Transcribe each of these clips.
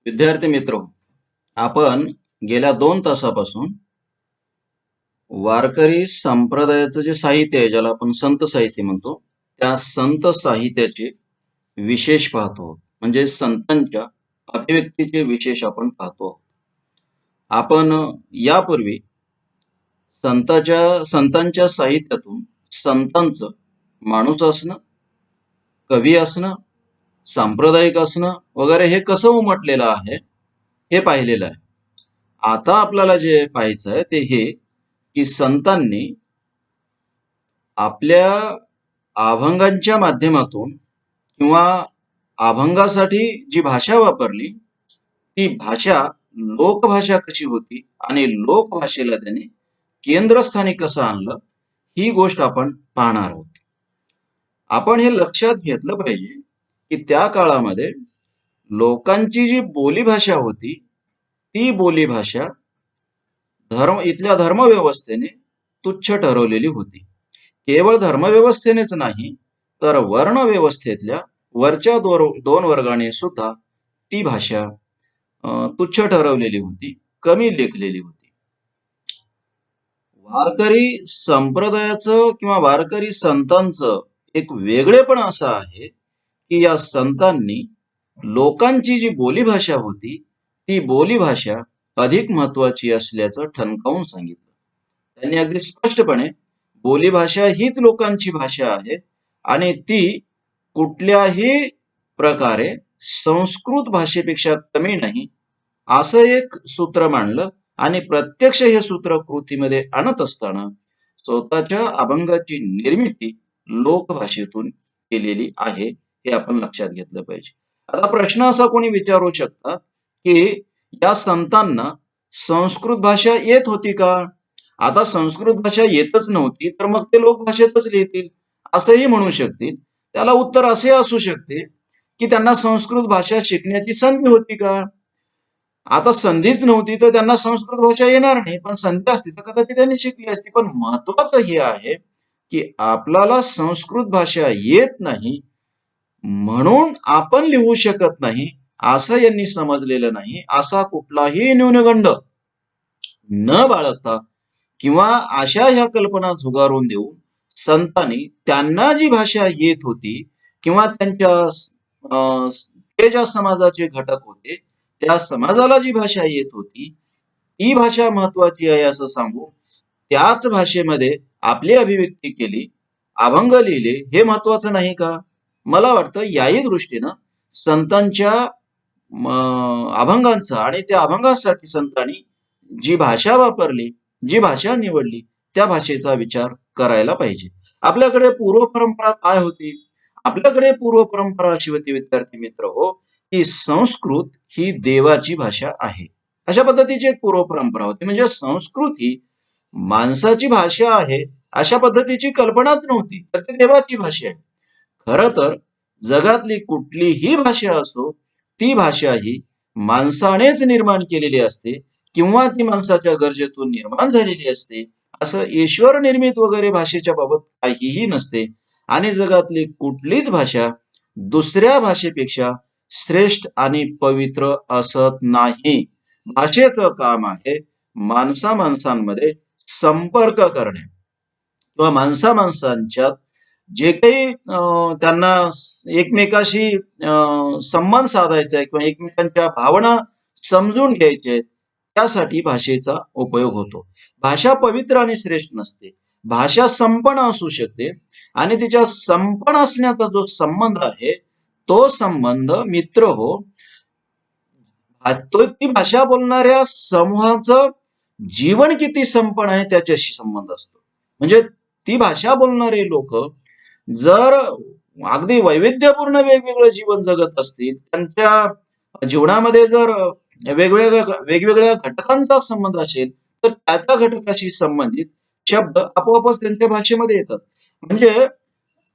विद्यार्थी मित्र, आपण गेल्या 2 तासापासून वारकरी संप्रदायाचं जे साहित्य आहे, ज्याला आपण संत साहित्य म्हणतो, त्या संत साहित्याचे विशेष पाहतो. म्हणजे संतांच्या अभिव्यक्तीचे विशेष आपण पाहतो. आपण यापूर्वी संतांच्या साहित्यातून संतांचं माणूस असणं, कवी असणं, सांप्रदायिक असणं वगैरे हे कसं उमटलेलं आहे हे पाहिलेलं आहे. आता आपल्याला जे पाहायचं आहे ते हे की संतांनी आपल्या अभंगांच्या माध्यमातून किंवा अभंगासाठी जी भाषा वापरली ती भाषा लोकभाषा कशी होती आणि लोकभाषेला त्यांनी केंद्रस्थानी कसं आणलं ही गोष्ट आपण पाहणार आहोत. आपण हे लक्षात घेतलं पाहिजे की त्या काळामध्ये लोकांची जी बोलीभाषा होती ती बोलीभाषा इथल्या धर्मव्यवस्थेने तुच्छ ठरवलेली होती. केवळ धर्मव्यवस्थेनेच नाही तर वर्णव्यवस्थेतल्या वरच्या दोन वर्गाने सुद्धा ती भाषा तुच्छ ठरवलेली होती, कमी लेखलेली होती. वारकरी संप्रदायाचं किंवा वारकरी संतांचं एक वेगळेपण असं आहे की या संतांनी लोकांची जी बोलीभाषा होती ती बोलीभाषा अधिक महत्वाची असल्याचं ठणकावून सांगितलं. त्यांनी अगदी स्पष्टपणे बोलीभाषा हीच लोकांची भाषा आहे आणि ती कुठल्याही प्रकारे संस्कृत भाषेपेक्षा कमी नाही असं एक सूत्र मांडलं आणि प्रत्यक्ष हे सूत्र कृतीमध्ये आणत असताना स्वतःच्या अभंगाची निर्मिती लोकभाषेतून केलेली आहे हे आपण लक्षात घेतलं पाहिजे. आता प्रश्न असा कोणी विचारू शकतात की या संतांना संस्कृत भाषा येत होती का? आता संस्कृत भाषा येतच नव्हती तर मग ते लोकभाषेतच लिहितील असंही म्हणू शकतील. त्याला उत्तर असे असू शकते की त्यांना संस्कृत भाषा शिकण्याची संधी होती का? आता संधीच नव्हती तर त्यांना संस्कृत भाषा येणार नाही, पण संधी असती तर कदाचित त्यांनी शिकली असती. पण महत्वाचं हे आहे की आपल्याला संस्कृत भाषा येत नाही म्हणून आपण लिहू शकत नाही असं यांनी समजलेलं नाही. असा कुठलाही न्यूनगंड न बाळगता किंवा अशा ह्या कल्पना झुगारून देऊन संतांनी त्यांना जी भाषा येत होती किंवा त्यांच्या ते ज्या समाजाचे घटक होते त्या समाजाला जी भाषा येत होती ती भाषा महत्वाची आहे असं सांगून त्याच भाषेमध्ये आपली अभिव्यक्ती केली, अभंग लिहिले, हे महत्वाचं नाही का? मला वाटतं याही दृष्टीनं संतांच्या अभंगांचा आणि त्या अभंगासाठी संतांनी जी भाषा वापरली, जी भाषा निवडली त्या भाषेचा विचार करायला पाहिजे. आपल्याकडे पूर्व परंपरा काय होती? आपल्याकडे पूर्व परंपरा अशी होती विद्यार्थी मित्र हो की संस्कृत ही देवाची भाषा आहे अशा पद्धतीची एक पूर्व परंपरा होती. म्हणजे संस्कृत ही माणसाची भाषा आहे अशा पद्धतीची कल्पनाच नव्हती, तर ती देवाची भाषा आहे. खर तर जगातली कुठलीही भाषा असो ती भाषा ही माणसानेच निर्माण केलेली असते किंवा ती माणसाच्या गरजेतून निर्माण झालेली असते. असं ईश्वर निर्मित वगैरे भाषेच्या बाबत काहीही नसते आणि जगातली कुठलीच भाषा दुसऱ्या भाषेपेक्षा श्रेष्ठ आणि पवित्र असत नाही. भाषेचं काम आहे माणसांमध्ये संपर्क करणे किंवा माणसांच्यात जे काही त्यांना एकमेकाशी संबंध साधायचा आहे किंवा एकमेकांच्या भावना समजून घ्यायचे त्यासाठी भाषेचा उपयोग होतो. भाषा पवित्र आणि श्रेष्ठ नसते, भाषा संपन्न असू शकते आणि तिच्या संपन्न असण्याचा जो संबंध आहे तो संबंध मित्र हो ती भाषा बोलणाऱ्या समूहाचं जीवन किती संपन्न आहे त्याच्याशी संबंध असतो. म्हणजे ती भाषा बोलणारे लोक जर अगदी वैविध्यपूर्ण वेगवेगळं जीवन जगत असतील, त्यांच्या जीवनामध्ये जर वेगवेगळ्या घटकांचा संबंध असेल तर त्या घटकाशी संबंधित शब्द आपोआपच त्यांच्या भाषेमध्ये येतात. म्हणजे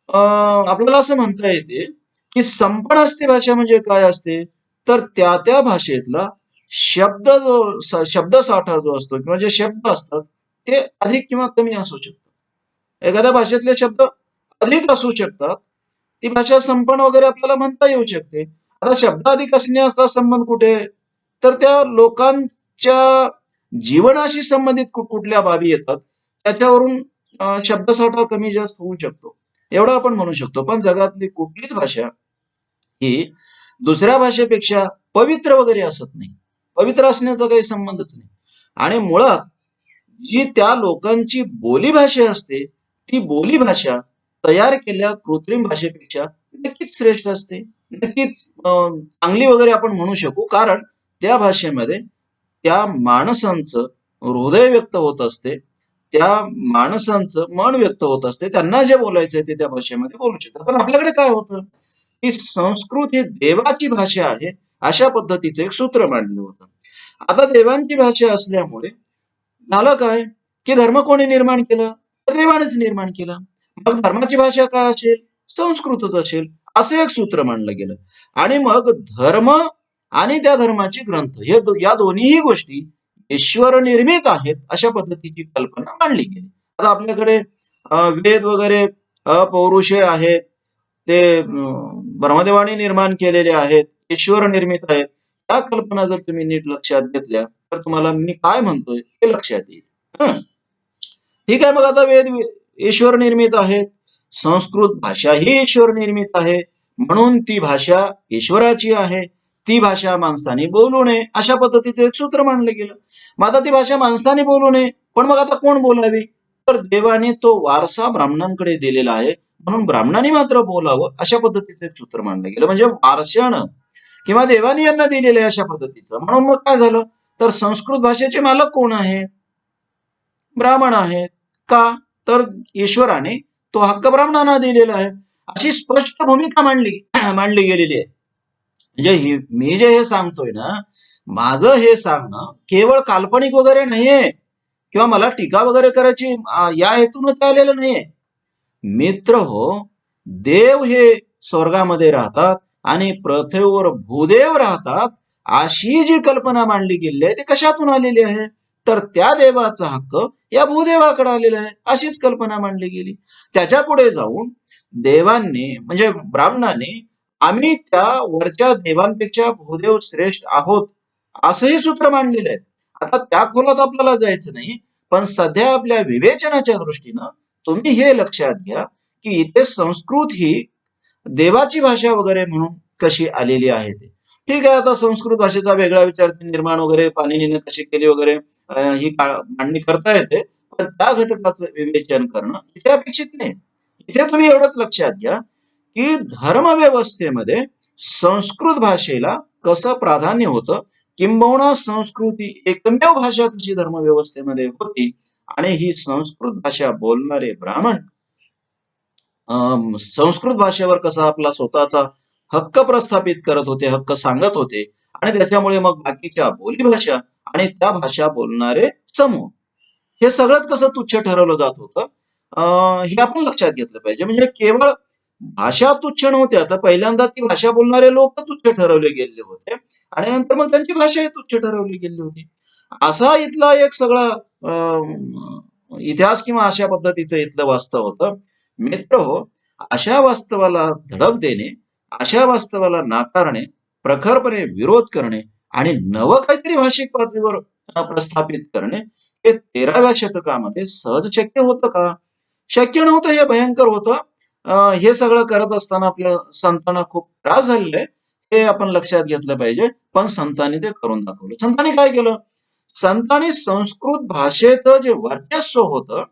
आपल्याला असं म्हणता येते की संपन्न असते भाषा म्हणजे काय असते तर त्या भाषेतला शब्दसाठा जो असतो किंवा जे शब्द असतात ते अधिक किंवा कमी असू शकतात. एखाद्या भाषेतले शब्द अधिक असू शकतात, ती भाषा संपन्न वगैरे आपल्याला म्हणता येऊ शकते. आता शब्द अधिक असण्याचा संबंध कुठे तर त्या लोकांच्या जीवनाशी संबंधित कुठल्या बाबी येतात त्याच्यावरून शब्दसाठा कमी जास्त होऊ शकतो, एवढं आपण म्हणू शकतो. पण जगातली कुठलीच भाषा ही दुसऱ्या भाषेपेक्षा पवित्र वगैरे असत नाही. पवित्र असण्याचा काही संबंधच नाही. आणि मुळात जी त्या लोकांची बोलीभाषा असते ती बोलीभाषा तयार केलेल्या कृत्रिम भाषेपेक्षा नक्कीच श्रेष्ठ असते, नक्कीच चांगली वगैरे आपण म्हणू शकू. कारण त्या भाषेमध्ये त्या माणसांचं हृदय व्यक्त होत असते, त्या माणसांचं मन व्यक्त होत असते, त्यांना जे बोलायचंय ते त्या भाषेमध्ये बोलू शकतात. पण आपल्याकडे काय होतं की संस्कृत ही देवाची भाषा आहे अशा पद्धतीचं एक सूत्र मांडलं होतं. आता देवांची भाषा असल्यामुळे झालं काय की धर्म कोणी निर्माण केला, तर देवानेच निर्माण केला. मग धर्माची भाषा काय असेल, संस्कृतच असेल, असं एक सूत्र मांडलं गेलं. आणि मग धर्म आणि त्या धर्माचे ग्रंथ या दोन्हीही गोष्टी ईश्वर निर्मित आहेत अशा पद्धतीची कल्पना मांडली गेली. आता आपल्याकडे वेद वगैरे पौरुषे आहेत, ते ब्रह्मदेवाने निर्माण केलेले आहेत, ईश्वर निर्मित आहेत. त्या कल्पना जर तुम्ही नीट लक्षात घेतल्या तर तुम्हाला मी काय म्हणतोय हे लक्षात येईल. ठीक आहे, मग आता वेद ईश्वर निर्मित आहेत, संस्कृत भाषा ही ईश्वर निर्मित आहे, म्हणून ती भाषा ईश्वराची आहे, ती भाषा माणसाने बोलू नये अशा पद्धतीचं एक सूत्र मांडलं गेलं. मग आता ती भाषा माणसाने बोलू नये, पण मग आता कोण बोलावी, तर देवाने तो वारसा ब्राह्मणांकडे दिलेला आहे, म्हणून ब्राह्मणांनी मात्र बोलावं अशा पद्धतीचं एक सूत्र मांडलं गेलं. म्हणजे वारशानं किंवा देवाने यांना दिलेलं आहे अशा पद्धतीचं. म्हणून मग काय झालं, तर संस्कृत भाषेचे मालक कोण आहेत, ब्राह्मण आहेत. का, तर ईश्वराने तो हक्क ब्राह्मणांना दिलेला आहे अशी स्पष्ट भूमिका मांडली गेलेली आहे. म्हणजे मी जे हे सांगतोय ना, माझं हे सांगणं केवळ काल्पनिक वगैरे नाहीये किंवा मला टीका वगैरे करायची या हेतून आलेलं नाहीये. मित्र हो, देव हे स्वर्गामध्ये राहतात आणि पृथ्वीवर भूदेव राहतात अशी जी कल्पना मांडली गेली आहे ती कशातून आलेली आहे, तर त्या देवाचा हक्क या भूदेवाकडे आलेला आहे अशीच कल्पना मांडली गेली. त्याच्या पुढे जाऊन देवांनी म्हणजे ब्राह्मणाने आम्ही त्या वरच्या देवांपेक्षा भूदेव श्रेष्ठ आहोत असंही सूत्र मांडलेलं आहे. आता त्या खोलात आपल्याला जायचं नाही, पण सध्या आपल्या विवेचनाच्या दृष्टीनं तुम्ही हे लक्षात घ्या की इथे संस्कृत ही देवाची भाषा वगैरे म्हणून कशी आलेली आहे ते. ठीक आहे, आता संस्कृत भाषेचा वेगळा विचार निर्माण वगैरे पाणिनीने कशी केली वगैरे ही मांडणी करता येते, पण त्या घटकाचं विवेचन करणं इथे अपेक्षित नाही. इथे तुम्ही एवढंच लक्षात घ्या की धर्मव्यवस्थेमध्ये संस्कृत भाषेला कसं प्राधान्य होतं, किंबहुना संस्कृती एकमेव भाषा कशी धर्मव्यवस्थेमध्ये होती आणि ही संस्कृत भाषा बोलणारे ब्राह्मण संस्कृत भाषेवर कसा आपला स्वतःचा हक्क प्रस्थापित करत होते, हक्क सांगत होते आणि त्याच्यामुळे मग बाकीच्या बोलीभाषा आणि त्या भाषा बोलणारे समूह हे सगळंच कसं तुच्छ ठरवलं जात होतं, हे आपण लक्षात घेतलं पाहिजे. म्हणजे केवळ भाषा तुच्छ नव्हत्या, तर पहिल्यांदा ती भाषा बोलणारे लोक तुच्छ ठरवले गेले होते आणि नंतर मग त्यांची भाषाही तुच्छ ठरवली गेली होती. असा इथला एक सगळा इतिहास किंवा अशा पद्धतीचं इथलं वास्तव होतं. मित्र हो, अशा वास्तवाला धडक देणे, अशा वास्तवाला नाकारणे, प्रखरपणे विरोध करणे आणि नवं काहीतरी भाषिक पातळीवर प्रस्थापित करणे हे 13व्या शतकामध्ये सहज शक्य होतं का? शक्य नव्हतं, हे भयंकर होतं. हे सगळं करत असताना आपल्या संतांना खूप त्रास झालेला आहे हे आपण लक्षात घेतलं पाहिजे. पण संतांनी ते करून दाखवलं. संतांनी काय केलं, संतांनी संस्कृत भाषेचं जे वर्चस्व होतं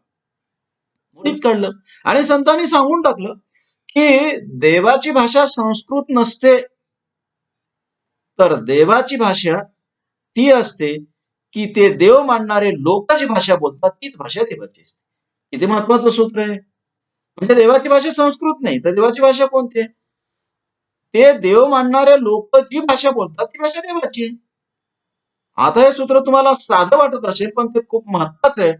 मुळीत काढलं आणि संतांनी सांगून टाकलं की देवाची भाषा संस्कृत नसते, तर देवाची भाषा ती असते की ते देव मानणारे लोक जी भाषा बोलतात तीच भाषा देवाची असते. किती महत्वाचं सूत्र आहे. म्हणजे देवाची भाषा संस्कृत नाही, तर देवाची भाषा कोणती आहे, ते देव मानणारे लोक जी भाषा बोलतात ती भाषा देवाची. आता हे सूत्र तुम्हाला साधं वाटत असेल पण ते खूप महत्वाचं आहे.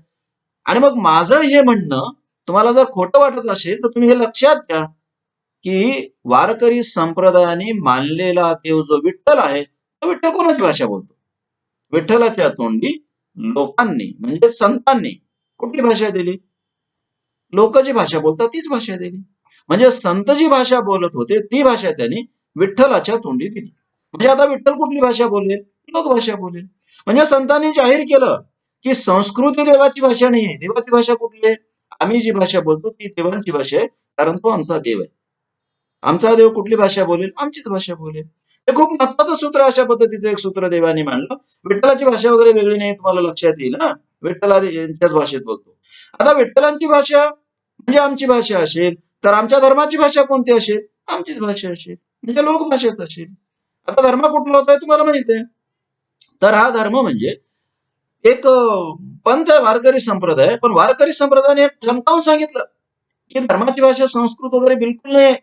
आणि मग माझं हे म्हणणं तुम्हाला जर खोटं वाटत असेल तर तुम्ही हे लक्षात घ्या की वारकरी संप्रदायाने मानलेला देव जो विठ्ठल आहे तो विठ्ठल कोणाची भाषा बोलतो, विठ्ठलाच्या तोंडी लोकांनी म्हणजे संतांनी कुठली भाषा दिली, लोक जी भाषा बोलतात तीच भाषा दिली. म्हणजे संत जी भाषा बोलत होते ती भाषा त्यांनी विठ्ठलाच्या तोंडी दिली. म्हणजे आता विठ्ठल कुठली भाषा बोलेल, लोकभाषा बोलेल. म्हणजे संतांनी जाहीर केलं की संस्कृत ही देवाची भाषा नाही आहे. देवाची भाषा कुठली आहे? आम्ही जी भाषा बोलतो ती देवांची भाषा आहे, कारण तो आमचा देव आहे. आमचा देव कुठली भाषा बोलेल? आमचीच भाषा बोलेल. हे खूप महत्वाचं सूत्र, अशा पद्धतीचं एक सूत्र देवाने मांडलं. विठ्ठलाची भाषा वगैरे वेगळी नाही, तुम्हाला लक्षात येईल ना. विठ्ठल यांच्याच भाषेत बोलतो. आता विठ्ठलांची भाषा म्हणजे आमची भाषा असेल, तर आमच्या धर्माची भाषा कोणती असेल? आमचीच भाषा असेल, म्हणजे लोकभाषेच असेल. आता धर्म कुठला होता तुम्हाला माहित आहे. तर हा धर्म म्हणजे एक पंथ आहे, वारकरी संप्रदाय. पण वारकरी संप्रदायाने ठणकावून सांगितलं की धर्माची भाषा संस्कृत वगैरे बिलकुल नाही.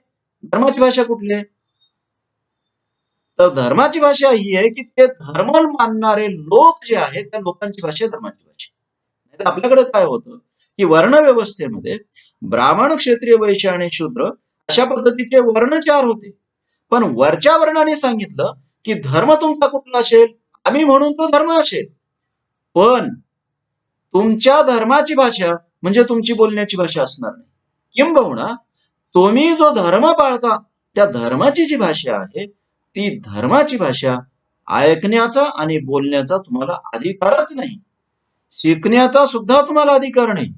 धर्माची भाषा कुठली आहे? तर धर्माची भाषा ही आहे की ते धर्म मानणारे लोक जे आहेत त्या लोकांची भाषा धर्माची भाषा. नाहीतर आपल्याकडे काय होतं की वर्ण व्यवस्थेमध्ये ब्राह्मण, क्षत्रिय, वैश्य आणि शूद्र अशा पद्धतीचे वर्ण चार होते. पण वरच्या वर्णाने सांगितलं की धर्म तुमचा कुठला असेल, आम्ही म्हणून तो धर्म असेल. पण तुमच्या धर्माची भाषा म्हणजे तुमची बोलण्याची भाषा असणार नाही. किंबहुना तुम्ही जो धर्म पाळता त्या धर्माची जी भाषा आहे ती धर्माची भाषा ऐकण्याचा आणि बोलण्याचा तुम्हाला अधिकारच नाही. शिकण्याचा सुद्धा तुम्हाला अधिकार नाही.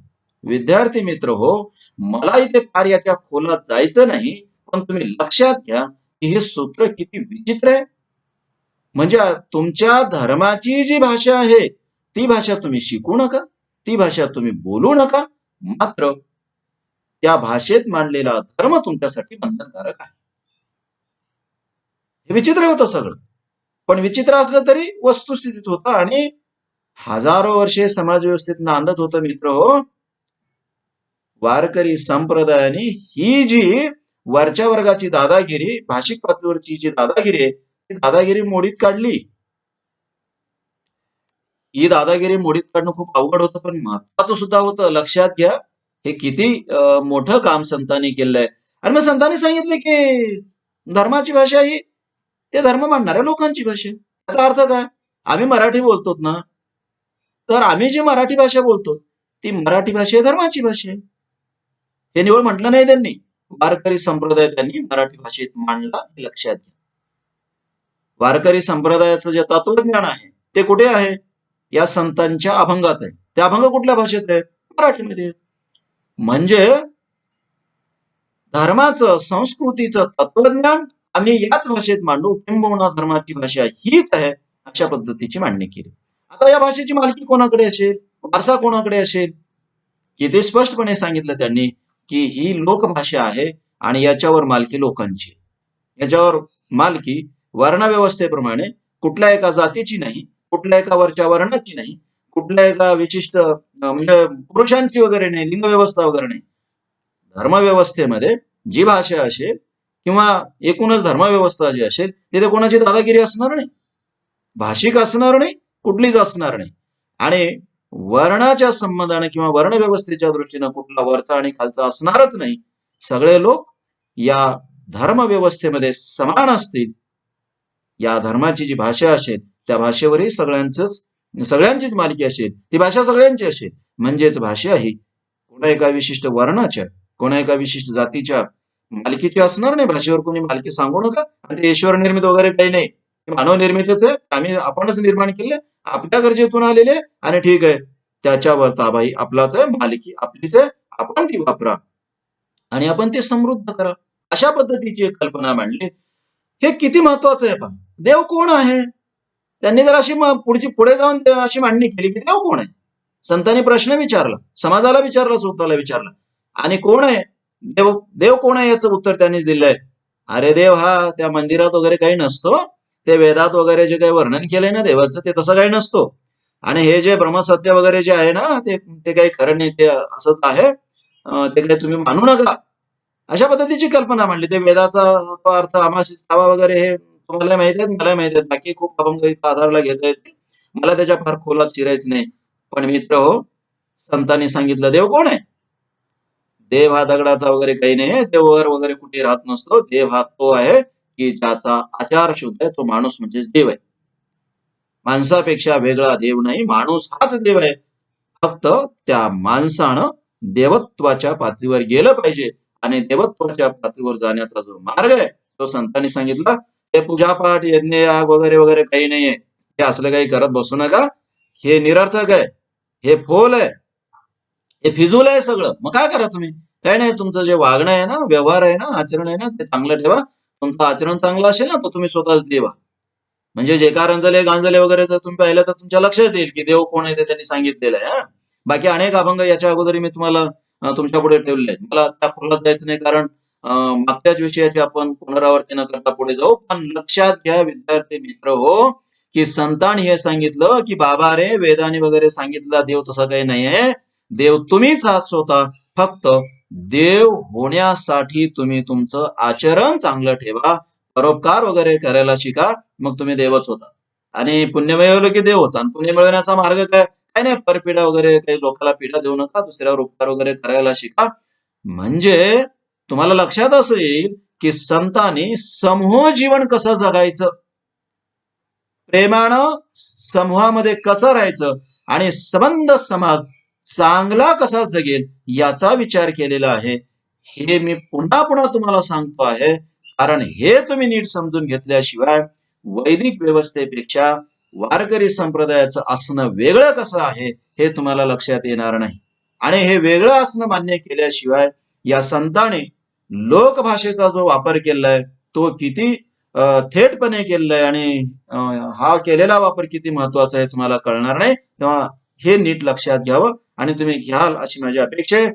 विद्यार्थी मित्र हो, मला इथे फार याच्या खोलात जायचं नाही, पण तुम्ही लक्षात घ्या की हे सूत्र किती विचित्र आहे. म्हणजे तुमच्या धर्माची जी भाषा आहे ती भाषा तुम्ही शिकू नका, ती भाषा तुम्ही बोलू नका, मात्र त्या भाषेत मांडलेला धर्म तुमच्यासाठी बंधनकारक आहे. हे विचित्र होतं सगळं. पण विचित्र असलं तरी वस्तुस्थितीत होतं आणि हजारो वर्षे समाज व्यवस्थेत नांदत होतं मित्र हो. वारकरी संप्रदायाने ही जी वरच्या वर्गाची दादागिरी, भाषिक पातळीवरची जी दादागिरी आहे ती दादागिरी मोडीत काढली. ही दादागिरी मोडीत काढणं खूप अवघड होतं, पण महत्वाचं सुद्धा होतं. लक्षात घ्या हे किती मोठं काम संतांनी केलंय. आणि मग संतांनी सांगितले की धर्माची भाषा ही ते धर्म मानणाऱ्या लोकांची भाषा. याचा अर्थ काय? आम्ही मराठी बोलतो ना, तर आम्ही जी मराठी भाषा बोलतो ती मराठी भाषा धर्माची भाषा आहे. हे निवळ म्हटलं नाही त्यांनी. वारकरी संप्रदाय त्यांनी मराठी भाषेत मांडला, हे लक्षात घ्या. वारकरी संप्रदायाचं जे तत्वज्ञान आहे ते कुठे आहे? या संतांच्या अभंगात आहे. ते अभंग कुठल्या भाषेत आहेत? मराठीमध्ये आहेत. म्हणजे धर्माचं, संस्कृतीचं तत्वज्ञान आम्ही याच भाषेत मांडू, किंबहुना धर्माची भाषा हीच आहे, अशा पद्धतीची मांडणी केली. आता या भाषेची मालकी कोणाकडे असेल, वारसा कोणाकडे असेल? किती स्पष्टपणे सांगितलं त्यांनी की ही लोकभाषा आहे आणि याच्यावर मालकी लोकांची. याच्यावर मालकी वर्णव्यवस्थेप्रमाणे कुठल्या एका जातीची नाही, कुठल्या एका वरच्या वर्णाची नाही, कुठल्या एका विशिष्ट म्हणजे पुरुषांची वगैरे नाही, लिंग व्यवस्था वगैरे नाही. धर्मव्यवस्थेमध्ये जी भाषा असेल किंवा एकूणच धर्मव्यवस्था जी असेल तिथे कोणाची दादागिरी असणार नाही, भाषिक असणार नाही, कुठलीच असणार नाही. आणि वर्णाच्या संबंधाने किंवा वर्णव्यवस्थेच्या दृष्टीनं कुठला वरचा आणि खालचा असणारच नाही. सगळे लोक या धर्मव्यवस्थेमध्ये समान असतील. या धर्माची जी भाषा असेल त्या भाषेवरही सगळ्यांचीच मालकी असेल, ती भाषा सगळ्यांची असेल. म्हणजेच भाषा ही कोणा एका विशिष्ट वर्णाच्या, कोणा एका विशिष्ट जातीच्या मालकीची असणार नाही. भाषेवर कोणी मालकी सांगू नका. आणि ते ईश्वर निर्मित वगैरे काही नाही, मानव निर्मितच आहे. आपणच निर्माण केले, आपल्या गरजेतून आलेले, आणि ठीक आहे त्याच्यावर ताबाही आपलाच आहे, मालकी आपलीच आहे. आपण ती वापरा आणि आपण ते समृद्ध करा, अशा पद्धतीची एक कल्पना मांडली. हे किती महत्वाचं आहे पहा. देव कोण आहे? त्यांनी जर अशी पुढे जाऊन अशी मांडणी केली की देव कोण आहे. संतांनी प्रश्न विचारला, समाजाला विचारला, स्वतःला विचारला. आणि कोण आहे देव? देव कोण आहे याचं उत्तर त्यांनीच दिलंय. अरे देव हा त्या मंदिरात वगैरे काही नसतो. ते वेदात वगैरे जे काही वर्णन केलंय ना देवाचं ते तसं काही नसतो. आणि हे जे ब्रह्मसत्य वगैरे जे आहे ना ते काही खरं नाही, ते असंच आहे, ते काही तुम्ही मानू नका, अशा पद्धतीची कल्पना मांडली. ते वेदाचा तो अर्थ आमाशीच खावा वगैरे हे तुम्हाला माहित आहेत, मला माहित आहेत. बाकी खूप अभंग आधारला घेता येतील, मला त्याच्या फार खोलात शिरायचं नाही. पण मित्र हो, संतांनी सांगितलं देव कोण आहे? देव हा दगडाचा वगैरे काही नाही, देव वर वगैरे कुठे राहत नसतो. देव हा तो आहे की ज्याचा आचार शुद्ध आहे, तो माणूस म्हणजेच देव आहे. माणसापेक्षा वेगळा देव नाही, माणूस हाच देव आहे. फक्त त्या माणसानं देवत्वाच्या पातळीवर गेलं पाहिजे. आणि देवत्वाच्या पातळीवर जाण्याचा जो मार्ग आहे तो संतांनी सांगितला. हे पूजापाठ, यज्ञ, याग वगैरे वगैरे काही नाहीये. हे असलं काही करत बसू नका, हे निरर्थक आहे, हे फोल आहे, हे फिजूल आहे सगळं. मग काय करा तुम्ही? काय नाही, तुमचं जे वागणं आहे ना, व्यवहार आहे ना, आचरण आहे ना, ते चांगलं ठेवा. तुमचं आचरण चांगलं असेल ना, तर तुम्ही स्वतःच देवा. म्हणजे जे का रंजले गांजले वगैरे जर तुम्ही पाहिलं तर तुमच्या लक्षात येईल की देव कोण आहे ते त्यांनी सांगितलेलं आहे. बाकी अनेक अभंग याच्या अगोदर मी तुम्हाला तुमच्या पुढे ठेवले आहेत. मला त्या खोलात जायचं नाही, कारण मागच्याच विषयाची आपण पुनरावृत्ती न करता पुढे जाऊ. पण लक्षात घ्या विद्यार्थी मित्र हो, की संतांनी हे सांगितलं की बाबा रे, वेदाने वगैरे सांगितलं देव तसं काही नाहीये. देव तुम्हीच आहात स्वतः. फक्त देव होण्यासाठी तुम्ही तुमचं आचरण चांगलं ठेवा, परोपकार वगैरे करायला शिका, मग तुम्ही देवच होता. आणि पुण्य मिळवलं की देव होता. आणि पुण्य मिळवण्याचा मार्ग काय? काय नाही, परपीडा वगैरे काही लोकांना पीडा देऊ नका, दुसऱ्यावर उपकार वगैरे करायला शिका. म्हणजे तुम्हाला लक्षात असेल की संतांनी समूह जीवन कसं जगायचं, प्रेमानं समूहामध्ये कसं राहायचं आणि संबंध समाज चांगला कसा जगेल याचा विचार केलेला आहे. हे मी पुन्हा पुन्हा तुम्हाला सांगतो आहे, कारण हे तुम्ही नीट समजून घेतल्याशिवाय वैदिक व्यवस्थेपेक्षा वारकरी संप्रदायाचं असणं वेगळं कसं आहे हे तुम्हाला लक्षात येणार नाही. आणि हे वेगळं असणं मान्य केल्याशिवाय या संतांनी लोकभाषेचा जो वापर केलाय तो किती थेटपणे केलेला आहे, आणि हा केलेला वापर किती महत्वाचा आहे तुम्हाला कळणार नाही. तेव्हा हे नीट लक्षात घ्यावं आणि तुम्ही घ्याल अशी माझी अपेक्षा आहे.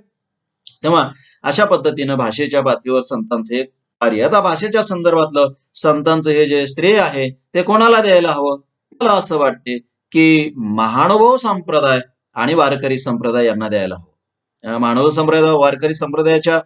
तेव्हा अशा पद्धतीनं भाषेच्या पातळीवर संतांचं एक कार्य. आता भाषेच्या संदर्भातलं संतांचं हे जे श्रेय आहे ते कोणाला द्यायला हवं? मला असं वाटते की महानुभाव संप्रदाय आणि वारकरी संप्रदाय यांना द्यायला हवं. महानुभाव संप्रदाय वारकरी संप्रदायाच्या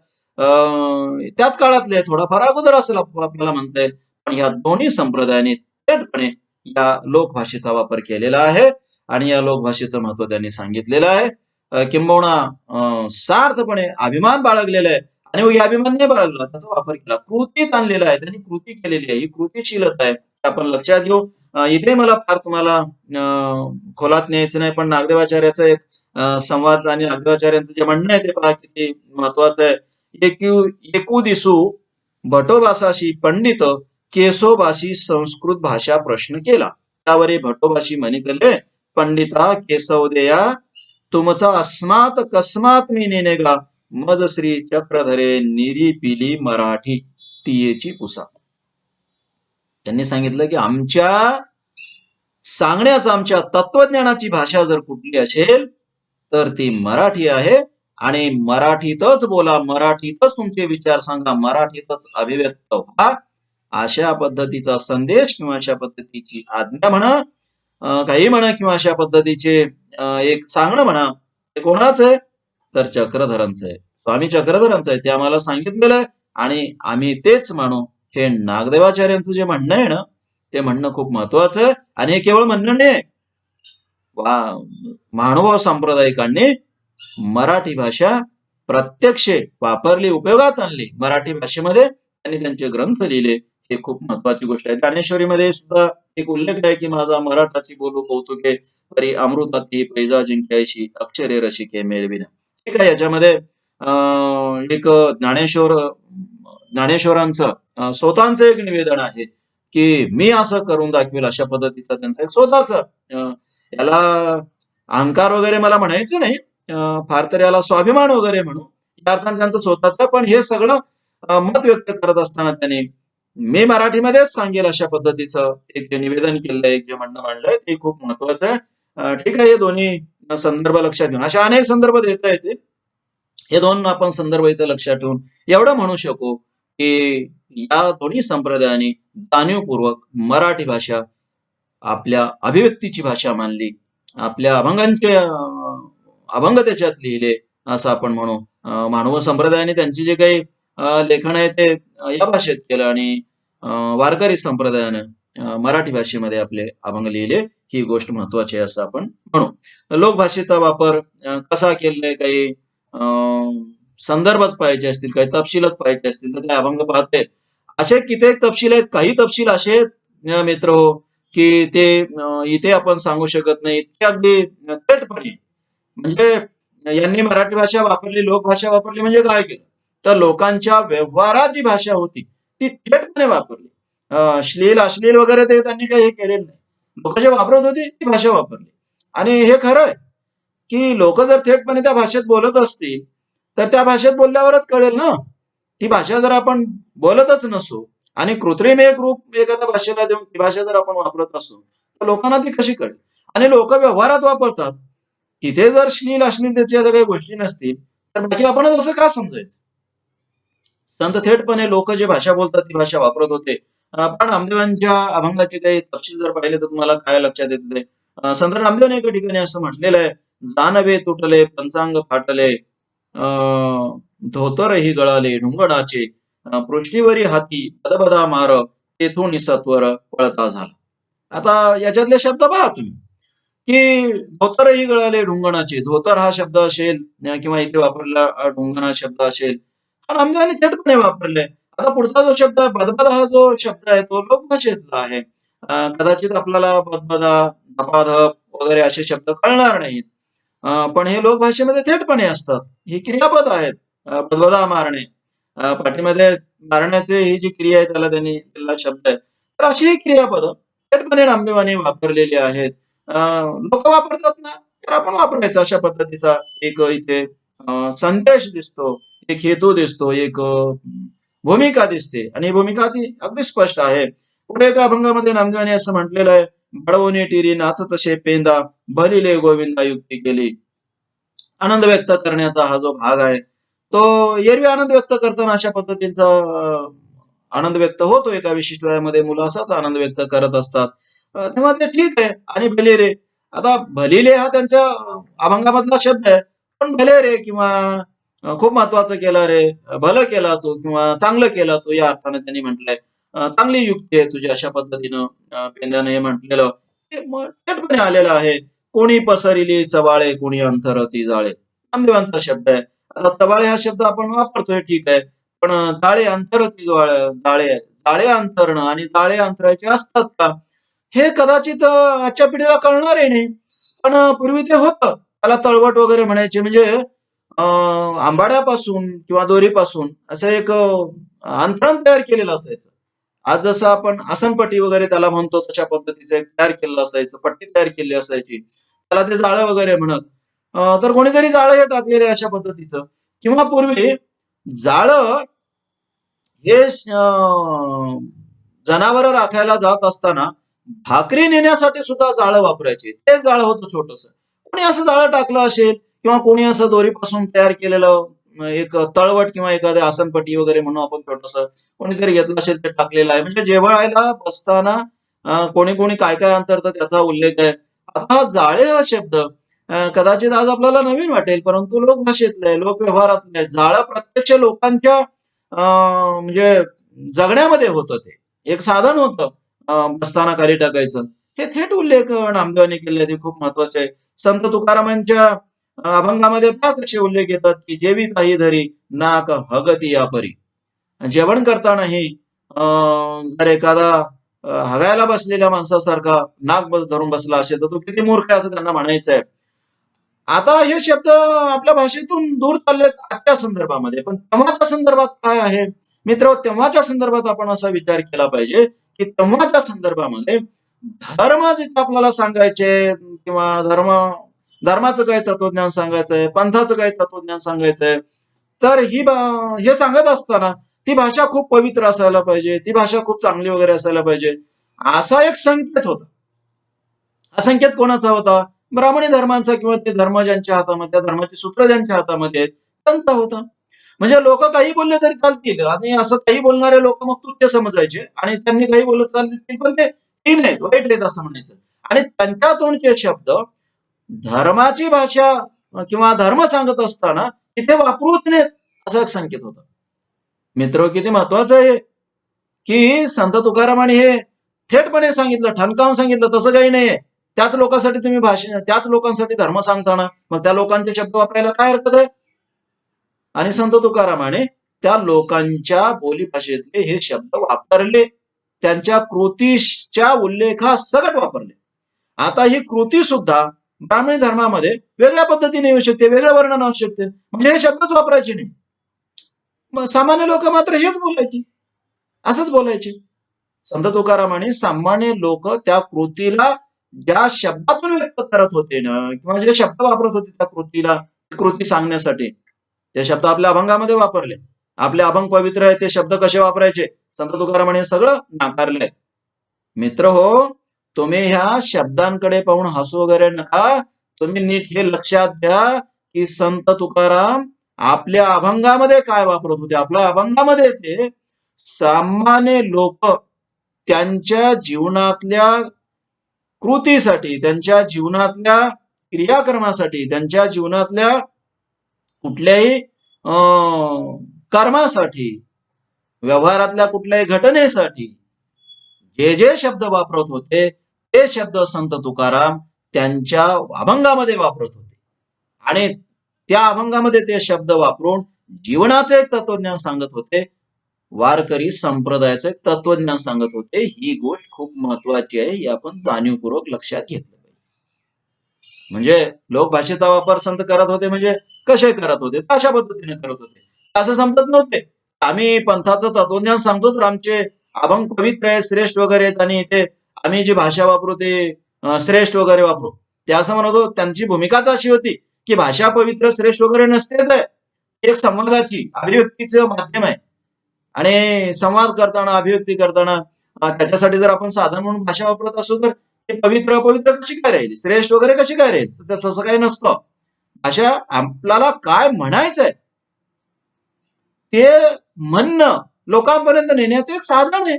त्याच काळातले, थोडाफार अगोदर असेल आपल्याला म्हणता येईल, पण या दोन्ही संप्रदायांनी थेटपणे या लोकभाषेचा वापर केलेला आहे आणि या लोकभाषेचं महत्व त्यांनी सांगितलेलं आहे. किंबहुना सार्थपणे अभिमान बाळगलेला आहे. आणि मग या अभिमान नाही बाळगला, त्याचा वापर केला, कृतीत आणलेला आहे, त्यांनी कृती केलेली आहे. ही कृतीशीलता आहे, आपण लक्षात घेऊ. इथे मला फार तुम्हाला खोलात न्यायचं नाही, पण नागदेवाचार्याचा एक संवाद आणि नागदेवाचार्यांचं जे म्हणणं आहे ते पहा किती महत्वाचं आहे. एकू दिसू भटोबासाशी पंडित, केसोबाशी संस्कृत भाषा प्रश्न केला. त्यावरी भटोबाशी म्हणितले, पंडिता केसवदेया तुमचा अस्मात कस्मात मी नेनेगा, मज श्री चक्रधरे निरी पिली मराठी तियेची पुसा. त्यांनी सांगितलं की आमच्या सांगण्याचा, आमच्या तत्वज्ञानाची भाषा जर कुठली असेल तर ती मराठी आहे. आणि मराठीतच बोला, मराठीतच तुमचे विचार सांगा, मराठीतच अभिव्यक्त व्हा. अशा पद्धतीचा संदेश किंवा अशा पद्धतीची आज्ञा म्हणा, काही म्हणा, किंवा अशा पद्धतीचे एक सांगणं म्हणा, ते कोणाचं आहे? तर चक्रधरांचं आहे, स्वामी चक्रधरांचं आहे. ते आम्हाला सांगितलेलं आहे आणि आम्ही तेच मानू. हे नागदेवाचार्यांचं जे म्हणणं आहे ना, ते म्हणणं खूप महत्वाचं आहे. आणि हे केवळ म्हणणं नाही, महानुभाव सांप्रदायिकांनी मराठी भाषा प्रत्यक्ष वापरली, उपयोगात आणली. मराठी भाषेमध्ये त्यांनी त्यांचे ग्रंथ लिहिले, हे खूप महत्वाची गोष्ट आहे. ज्ञानेश्वरीमध्ये सुद्धा एक उल्लेख आहे की माझा मराठाची बोलू कौतुके, परी अमृताती पैजा जिंकायची, अक्षरे रसिके मेळविना. ठीक आहे. याच्यामध्ये एक ज्ञानेश्वरांचं स्वतःचं एक निवेदन आहे की मी असं करून दाखवेल, अशा पद्धतीचा त्यांचा एक स्वतःच, याला अहंकार वगैरे मला म्हणायचं नाही, फार तर याला स्वाभिमान वगैरे म्हणू, या अर्थाने त्यांचं स्वतःच. पण हे सगळं मत व्यक्त करत असताना त्यांनी मी मराठीमध्येच सांगेल अशा पद्धतीचं एक निवेदन केलेलं आहे, एक जे म्हणणं मांडलंय ते खूप महत्वाचं आहे. ठीक आहे. हे दोन्ही संदर्भ लक्षात घेऊन अशा अनेक संदर्भ देता येतील. हे दोन आपण संदर्भ इथे लक्षात ठेवून एवढं म्हणू शकू की या दोन्ही संप्रदायांनी जाणीवपूर्वक मराठी भाषा आपल्या अभिव्यक्तीची भाषा मानली, आपल्या अभंगांचे अभंग त्याच्यात लिहिले असं आपण म्हणू. महानुभाव संप्रदायाने त्यांची जे काही लेखन आहे ते या भाषेत केलं आणि वारकरी संप्रदायानं मराठी भाषेमध्ये आपले अभंग लिहिले. ही गोष्ट महत्वाची आहे असं आपण म्हणू. लोकभाषेचा वापर कसा केलाय, काही संदर्भच पाहिजे असतील, काही तपशीलच पाहिजे असतील तर काही अभंग पाहते. असे कित्येक तपशील आहेत. काही तपशील असे आहेत मित्र हो की ते इथे आपण सांगू शकत नाही, इतके अगदी थेटपणे. म्हणजे यांनी मराठी भाषा वापरली, लोकभाषा वापरली म्हणजे काय केलं तर लोकांच्या व्यवहारात जी भाषा होती ती थेटपणे वापरली. अश्लील वगैरे ते त्यांनी काही हे केलेलं नाही. लोक जे वापरत होती ती भाषा वापरली. आणि हे खरं आहे की लोक जर थेटपणे त्या भाषेत बोलत असतील तर त्या भाषेत बोलल्यावरच कळेल ना. ती भाषा जर आपण बोलतच नसू आणि कृत्रिम एक रूप एखाद्या भाषेला देऊन ती भाषा जर आपण वापरत असू तर लोकांना ती कशी कळेल. आणि लोक व्यवहारात वापरतात. तिथे जर श्लील अश्लीलतेच्या ज्या काही गोष्टी नसतील तर बाकी आपण असं का समजायचं. संत थेटपणे लोक जे भाषा बोलतात ती भाषा वापरत होते. पण नामदेवांच्या अभंगाचे काही तपशील जर पाहिले तर तुम्हाला काय लक्षात येते. संत नामदेवाने एका ठिकाणी असं म्हटलेलं आहे, जानवे तुटले पंचांग फाटले, धोतर ही गळाले ढुंगणाचे, पृष्ठीवरी हाती बदबदा मार, तेथून सत्वर पळता झाला. आता याच्यातले शब्द पहा तुम्ही की धोतरही गळाले ढुंगणाचे. धोतर हा शब्द असेल किंवा इथे वापरलेला ढुंगणा शब्द असेल, पण आमदानी थेटपणे वापरले. आता पुढचा जो शब्द आहे बदबदा, हा जो शब्द आहे तो लोकभाषेतला आहे. कदाचित आपल्याला बदबदा, धपाधप वगैरे असे शब्द कळणार नाहीत. पण हे लोकभाषेमध्ये थेटपणे असतात. ही क्रियापद आहेत. बदबदा मारणे, पाठीमध्ये मारण्याची ही जी क्रिया आहे त्याला त्यांनी दिलेला शब्द आहे. तर अशी ही क्रियापद थेटपणे नामदेवांनी वापरलेली आहेत. लोक वापरतात ना, तर आपण वापरायचं अशा पद्धतीचा एक इथे संदेश दिसतो, एक हेतू दिसतो, एक भूमिका दिसते आणि ही भूमिका ती अगदी स्पष्ट आहे. पुढे एका अभंगामध्ये नामदेवाने असं म्हटलेलं आहे, बळवणे टिरी नाचत तसे पेंदा, भलिले गोविंदा युक्ती केली. आनंद व्यक्त करण्याचा हा जो भाग आहे तो एरवी आनंद व्यक्त करताना अशा पद्धतीचा आनंद व्यक्त होतो. एका विशिष्ट वयामध्ये मुलं असाच आनंद व्यक्त करत असतात. तेव्हा ते ठीक आहे. आणि भले रे, आता भलिले हा त्यांच्या अभंगामधला शब्द आहे. पण भले रे किंवा खूप महत्वाचं केलं रे, भलं केला तू किंवा चांगलं केला तू या अर्थाने त्यांनी म्हटलंय. चांगली युक्ती आहे तुझी अशा पद्धतीनं पेंद्याने हे म्हटलेलं हे थेटपणे आलेलं आहे. कोणी पसरिली चवाळे कोणी अंतरती जाळे, नामदेवांचा शब्द आहे. आता चवाळे हा शब्द आपण वापरतोय ठीक आहे, पण जाळे अंतरती जाळे जाळे अंतरणं आणि जाळे अंतरायचे असतात का, हे कदाचित आजच्या पिढीला कळणार नाही. पण पूर्वी ते होतं. त्याला तळवट वगैरे म्हणायचे. म्हणजे आंबाड्यापासून किंवा दोरीपासून असं एक अंथरण तयार केलेलं असायचं. आज जसं आपण आसनपट्टी वगैरे त्याला म्हणतो तशा पद्धतीचं एक तयार केलेलं असायचं, पट्टी तयार केली असायची, त्याला ते जाळं वगैरे म्हणत. तर कोणीतरी जाळं हे टाकलेलं आहे अशा पद्धतीचं. किंवा पूर्वी जाळं हे जनावर राखायला जात असताना भाकरी नेण्यासाठी सुद्धा जाळं वापरायचे. ते जाळं होतं छोटस. कोणी असं जाळं टाकलं असेल किंवा कोणी असं दोरीपासून तयार केलेलं एक तळवट किंवा एखादे आसनपट्टी वगैरे म्हणून आपण छोटस कोणीतरी घेतलं असेल ते टाकलेलं आहे. म्हणजे जेवायला बसताना कोणी कोणी काय काय अंतरतं त्याचा उल्लेख आहे. आता हा जाळे हा शब्द कदाचित आज आपल्याला नवीन वाटेल, परंतु लोकभाषेतलं आहे, लोकव्यवहारातलं आहे. जाळं प्रत्यक्ष लोकांच्या म्हणजे जगण्यामध्ये होतं. ते एक साधन होतं बसताना खाली टाकायचं. हे थेट उल्लेख नामदेवांनी केले, ते खूप महत्वाचे आहे. संत तुकारामांच्या अभंगामध्ये पहा कसे उल्लेख येतात की जेवी काही धरी नाक हगती या परी. जेवण करतानाही जर एखादा हगायला बसलेल्या माणसासारखा नाक धरून बसला असेल तर तो किती मूर्ख आहे असं त्यांना म्हणायचं आहे. आता हे शब्द आपल्या भाषेतून दूर चाललेत आजच्या संदर्भामध्ये, पण तेव्हाच्या संदर्भात काय आहे मित्र, तेव्हाच्या संदर्भात आपण असा विचार केला पाहिजे की तेव्हाच्या संदर्भामध्ये धर्म जिथं आपल्याला सांगायचे किंवा धर्माचं काय तत्वज्ञान सांगायचंय, पंथाचं काय तत्वज्ञान सांगायचंय, तर हे सांगत असताना ती भाषा खूप पवित्र असायला पाहिजे, ती भाषा खूप चांगली वगैरे असायला पाहिजे, असा एक संकेत होता. हा संकेत कोणाचा होता? ब्राह्मणी धर्मांचा किंवा ते धर्म ज्यांच्या हातामध्ये, त्या धर्माची सूत्र ज्यांच्या हातामध्ये आहेत त्यांचा होता. म्हणजे लोक काही बोलले तरी चालतील आणि असं काही बोलणारे लोक मग तुच्छ समजायचे आणि त्यांनी काही बोलत चालतील पण ते तीन आहेत, वाईट आहेत असं म्हणायचं. आणि त्यांच्या तोंडचे शब्द धर्माची भाषा किंवा धर्म सांगत असताना तिथे वापरूच नयेत असा एक संकेत होता. मित्र, किती महत्वाचं आहे की संत तुकारामांनी हे थेटपणे सांगितलं, ठणकावून सांगितलं तसं काही नाहीये. त्याच लोकांसाठी तुम्ही त्याच लोकांसाठी धर्म सांगताना मग त्या लोकांचे शब्द वापरायला काय हरकत आहे. आणि संत तुकारामाने त्या लोकांच्या बोलीभाषेतले हे शब्द वापरले, त्यांच्या कृतीच्या उल्लेखासकट वापरले. आता ही कृती सुद्धा ब्राह्मणी धर्मामध्ये वेगळ्या पद्धतीने येऊ शकते, वेगळं वर्णन असू शकते. म्हणजे हे शब्दच वापरायचे नाही. सामान्य लोक मात्र हेच बोलायचे, असंच बोलायचे. संत तुकारामांनी सामान्य लोक त्या कृतीला ज्या शब्दातून व्यक्त करत होते ना, किंवा जे शब्द वापरत होते त्या कृती सांगण्यासाठी, ते शब्द आपल्या अभंगामध्ये वापरले. आपले अभंग पवित्र आहे, ते शब्द कसे वापरायचे संत तुकारामांनी सगळं नाकारलंय. मित्र हो, तुम्ही ह्या शब्दांकडे पाहून हसू वगैरे नका. तुम्ही नीट हे लक्षात घ्या की संत तुकाराम आपल्या अभंगामध्ये काय वापरत होते. आपल्या अभंगामध्ये ते सामान्य लोक त्यांच्या जीवनातल्या कृतीसाठी, त्यांच्या जीवनातल्या क्रियाकर्मासाठी, त्यांच्या जीवनातल्या कुठल्याही कर्मासाठी, व्यवहारातल्या कुठल्याही घटनेसाठी जे जे शब्द वापरत होते ते शब्द संत तुकाराम त्यांच्या अभंगामध्ये वापरत होते. आणि त्या अभंगामध्ये ते शब्द वापरून जीवनाचे एक तत्वज्ञान सांगत होते, वारकरी संप्रदायाचे तत्वज्ञान सांगत होते. ही गोष्ट खूप महत्वाची आहे, ही आपण जाणीवपूर्वक लक्षात घेतलं पाहिजे. म्हणजे लोक भाषेचा वापर संत करत होते म्हणजे कसे करत होते, अशा पद्धतीने करत होते, असं समजत नव्हते. आम्ही पंथाचं तत्वज्ञान सांगतो तर आमचे अभंग पवित्र आहे, श्रेष्ठ वगैरे आहेत, आणि ते आम्ही जी भाषा वापरू ते श्रेष्ठ वगैरे वापरू, ते असं म्हणत होतो. त्यांची भूमिकाच अशी होती की भाषा पवित्र श्रेष्ठ वगैरे नसतेच आहे, एक संवादाची अभिव्यक्तीचं माध्यम आहे. आणि संवाद करताना, अभिव्यक्ती करताना त्याच्यासाठी जर आपण साधन म्हणून भाषा वापरत असू तर ते पवित्र अपवित्र कशी काय राहील, श्रेष्ठ वगैरे कशी काय राहील, तसं काही नसतं. भाषा आपल्याला काय म्हणायचंय ते म्हणणं लोकांपर्यंत नेण्याचं एक साधन आहे.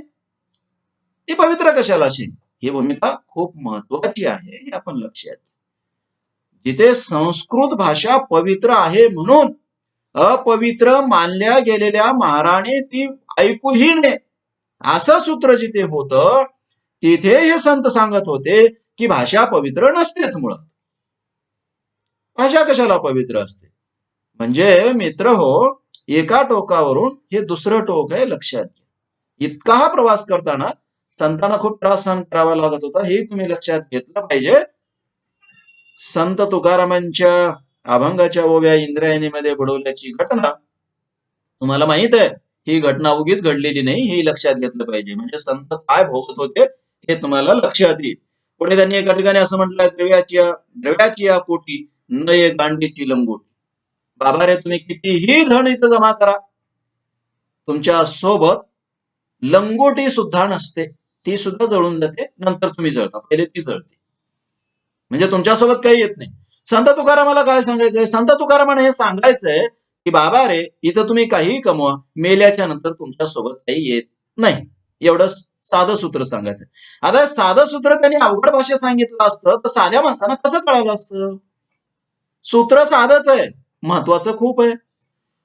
ती पवित्र कशाला असेल, ही भूमिका खूप महत्वाची आहे, हे आपण लक्षात घ्या. जिथे संस्कृत भाषा पवित्र आहे म्हणून अपवित्र मानल्या गेलेल्या महाराणी ती ऐकूही नये असं सूत्र जिथे होतं, तिथे हे संत सांगत होते की भाषा पवित्र नसतेच. मुळात भाषा कशाला पवित्र असते. म्हणजे मित्र हो, एका टोकावरून हे दुसरं टोक आहे, लक्षात घ्या. इतका हा प्रवास करताना संतांना खूप त्रास सहन करावा लागत होता, हे तुम्ही लक्षात घेतलं पाहिजे. संत तुकारामांच्या अभंगाच्या ओव्या इंद्रायणीमध्ये बुडवल्याची घटना तुम्हाला माहित आहे. ही घटना उगीच घडलेली नाही, हे लक्षात घेतलं पाहिजे. म्हणजे संत काय भोगत होते हे तुम्हाला लक्षात येईल. पुढे त्यांनी एका ठिकाणी असं म्हटलंय, द्रव्याची या कोटी न ये गांडीची लंगोटी. बाबा रे, तुम्ही कितीही धन इथं जमा करा, तुमच्या सोबत लंगोटी सुद्धा नसते, ती सुद्धा जळून जाते. नंतर तुम्ही जळता, पहिले ती जळते. म्हणजे तुमच्यासोबत काही येत नाही. संत तुकारामाला काय सांगायचंय, संत तुकारामाने हे सांगायचंय की बाबा रे, इथं तुम्ही काहीही कमवा, मेल्याच्या नंतर तुमच्या सोबत काही येत नाही. एवढं साधं सूत्र सांगायचं. आता साधं सूत्र त्यांनी अवघड भाषेत सांगितलं असतं तर साध्या माणसांना कसं कळालं असतं. सूत्र साधंच आहे, महत्वाचं खूप आहे.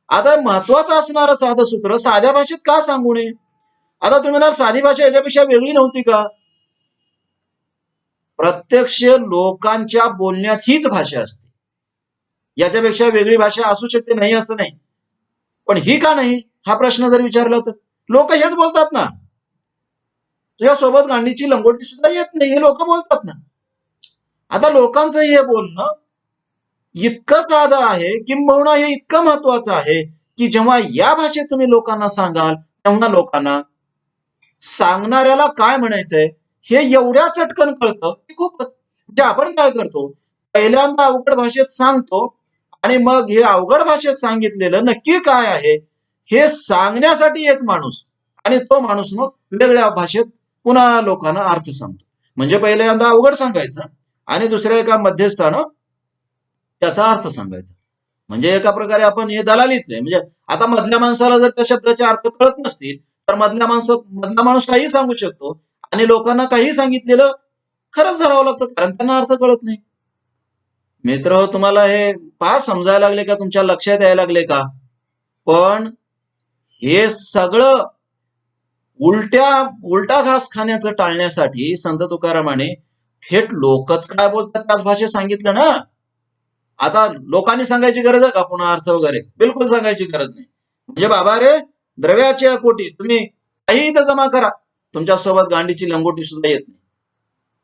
आता महत्वाचं असणारं साधं सूत्र साध्या भाषेत का सांगू नये. आता तुम्ही ना, साधी भाषा याच्यापेक्षा वेगळी नव्हती का. प्रत्यक्ष लोकांच्या बोलण्यात हीच भाषा असते, याच्यापेक्षा वेगळी भाषा असू शकते नाही असं नाही. पण ही का नाही हा प्रश्न जर विचारला तर लोक हेच बोलतात ना, तुझ्या सोबत गांडीची लंगोटी सुद्धा येत नाही, हे लोक बोलतात ना. आता लोकांचं हे बोलणं इतकं साधं आहे, किंबहुना हे इतकं महत्वाचं आहे की जेव्हा या भाषेत तुम्ही लोकांना सांगाल तेव्हा लोकांना सांगणाऱ्याला काय म्हणायचंय हे एवढ्या चटकन कळतं की खूपच. म्हणजे आपण काय करतो, पहिल्यांदा अवघड भाषेत सांगतो आणि मग हे अवघड भाषेत सांगितलेलं नक्की काय आहे हे सांगण्यासाठी एक माणूस, आणि तो माणूस मग वेगळ्या भाषेत पुन्हा लोकांना अर्थ सांगतो. म्हणजे पहिल्यांदा अवघड सांगायचं आणि दुसऱ्या एका मध्यस्थानं त्याचा अर्थ सांगायचा. म्हणजे एका प्रकारे आपण हे दलालीच आहे. म्हणजे आता मधल्या माणसाला जर त्या शब्दाचे अर्थ कळत नसतील तर मधला माणूस काही सांगू शकतो आणि लोकांना काही सांगितलेलं खरंच धरावं लागतं, कारण त्यांना अर्थ कळत नाही. मित्र हो, तुम्हाला हे पाच समजायला लागले का, तुमच्या लक्षात यायला लागले का. पण हे सगळं उलटा घास खाण्याचं टाळण्यासाठी संत तुकारामाने थेट लोकच काय बोलतात त्याच भाषेत सांगितलं ना. आता लोकांनी सांगायची गरज आहे का पुन्हा अर्थ वगैरे, बिलकुल सांगायची गरज नाही. म्हणजे बाबा रे, द्रव्याची कोटी तुम्ही काही इथं जमा करा, तुमच्या सोबत गांडीची लंगोटी सुद्धा येत नाही.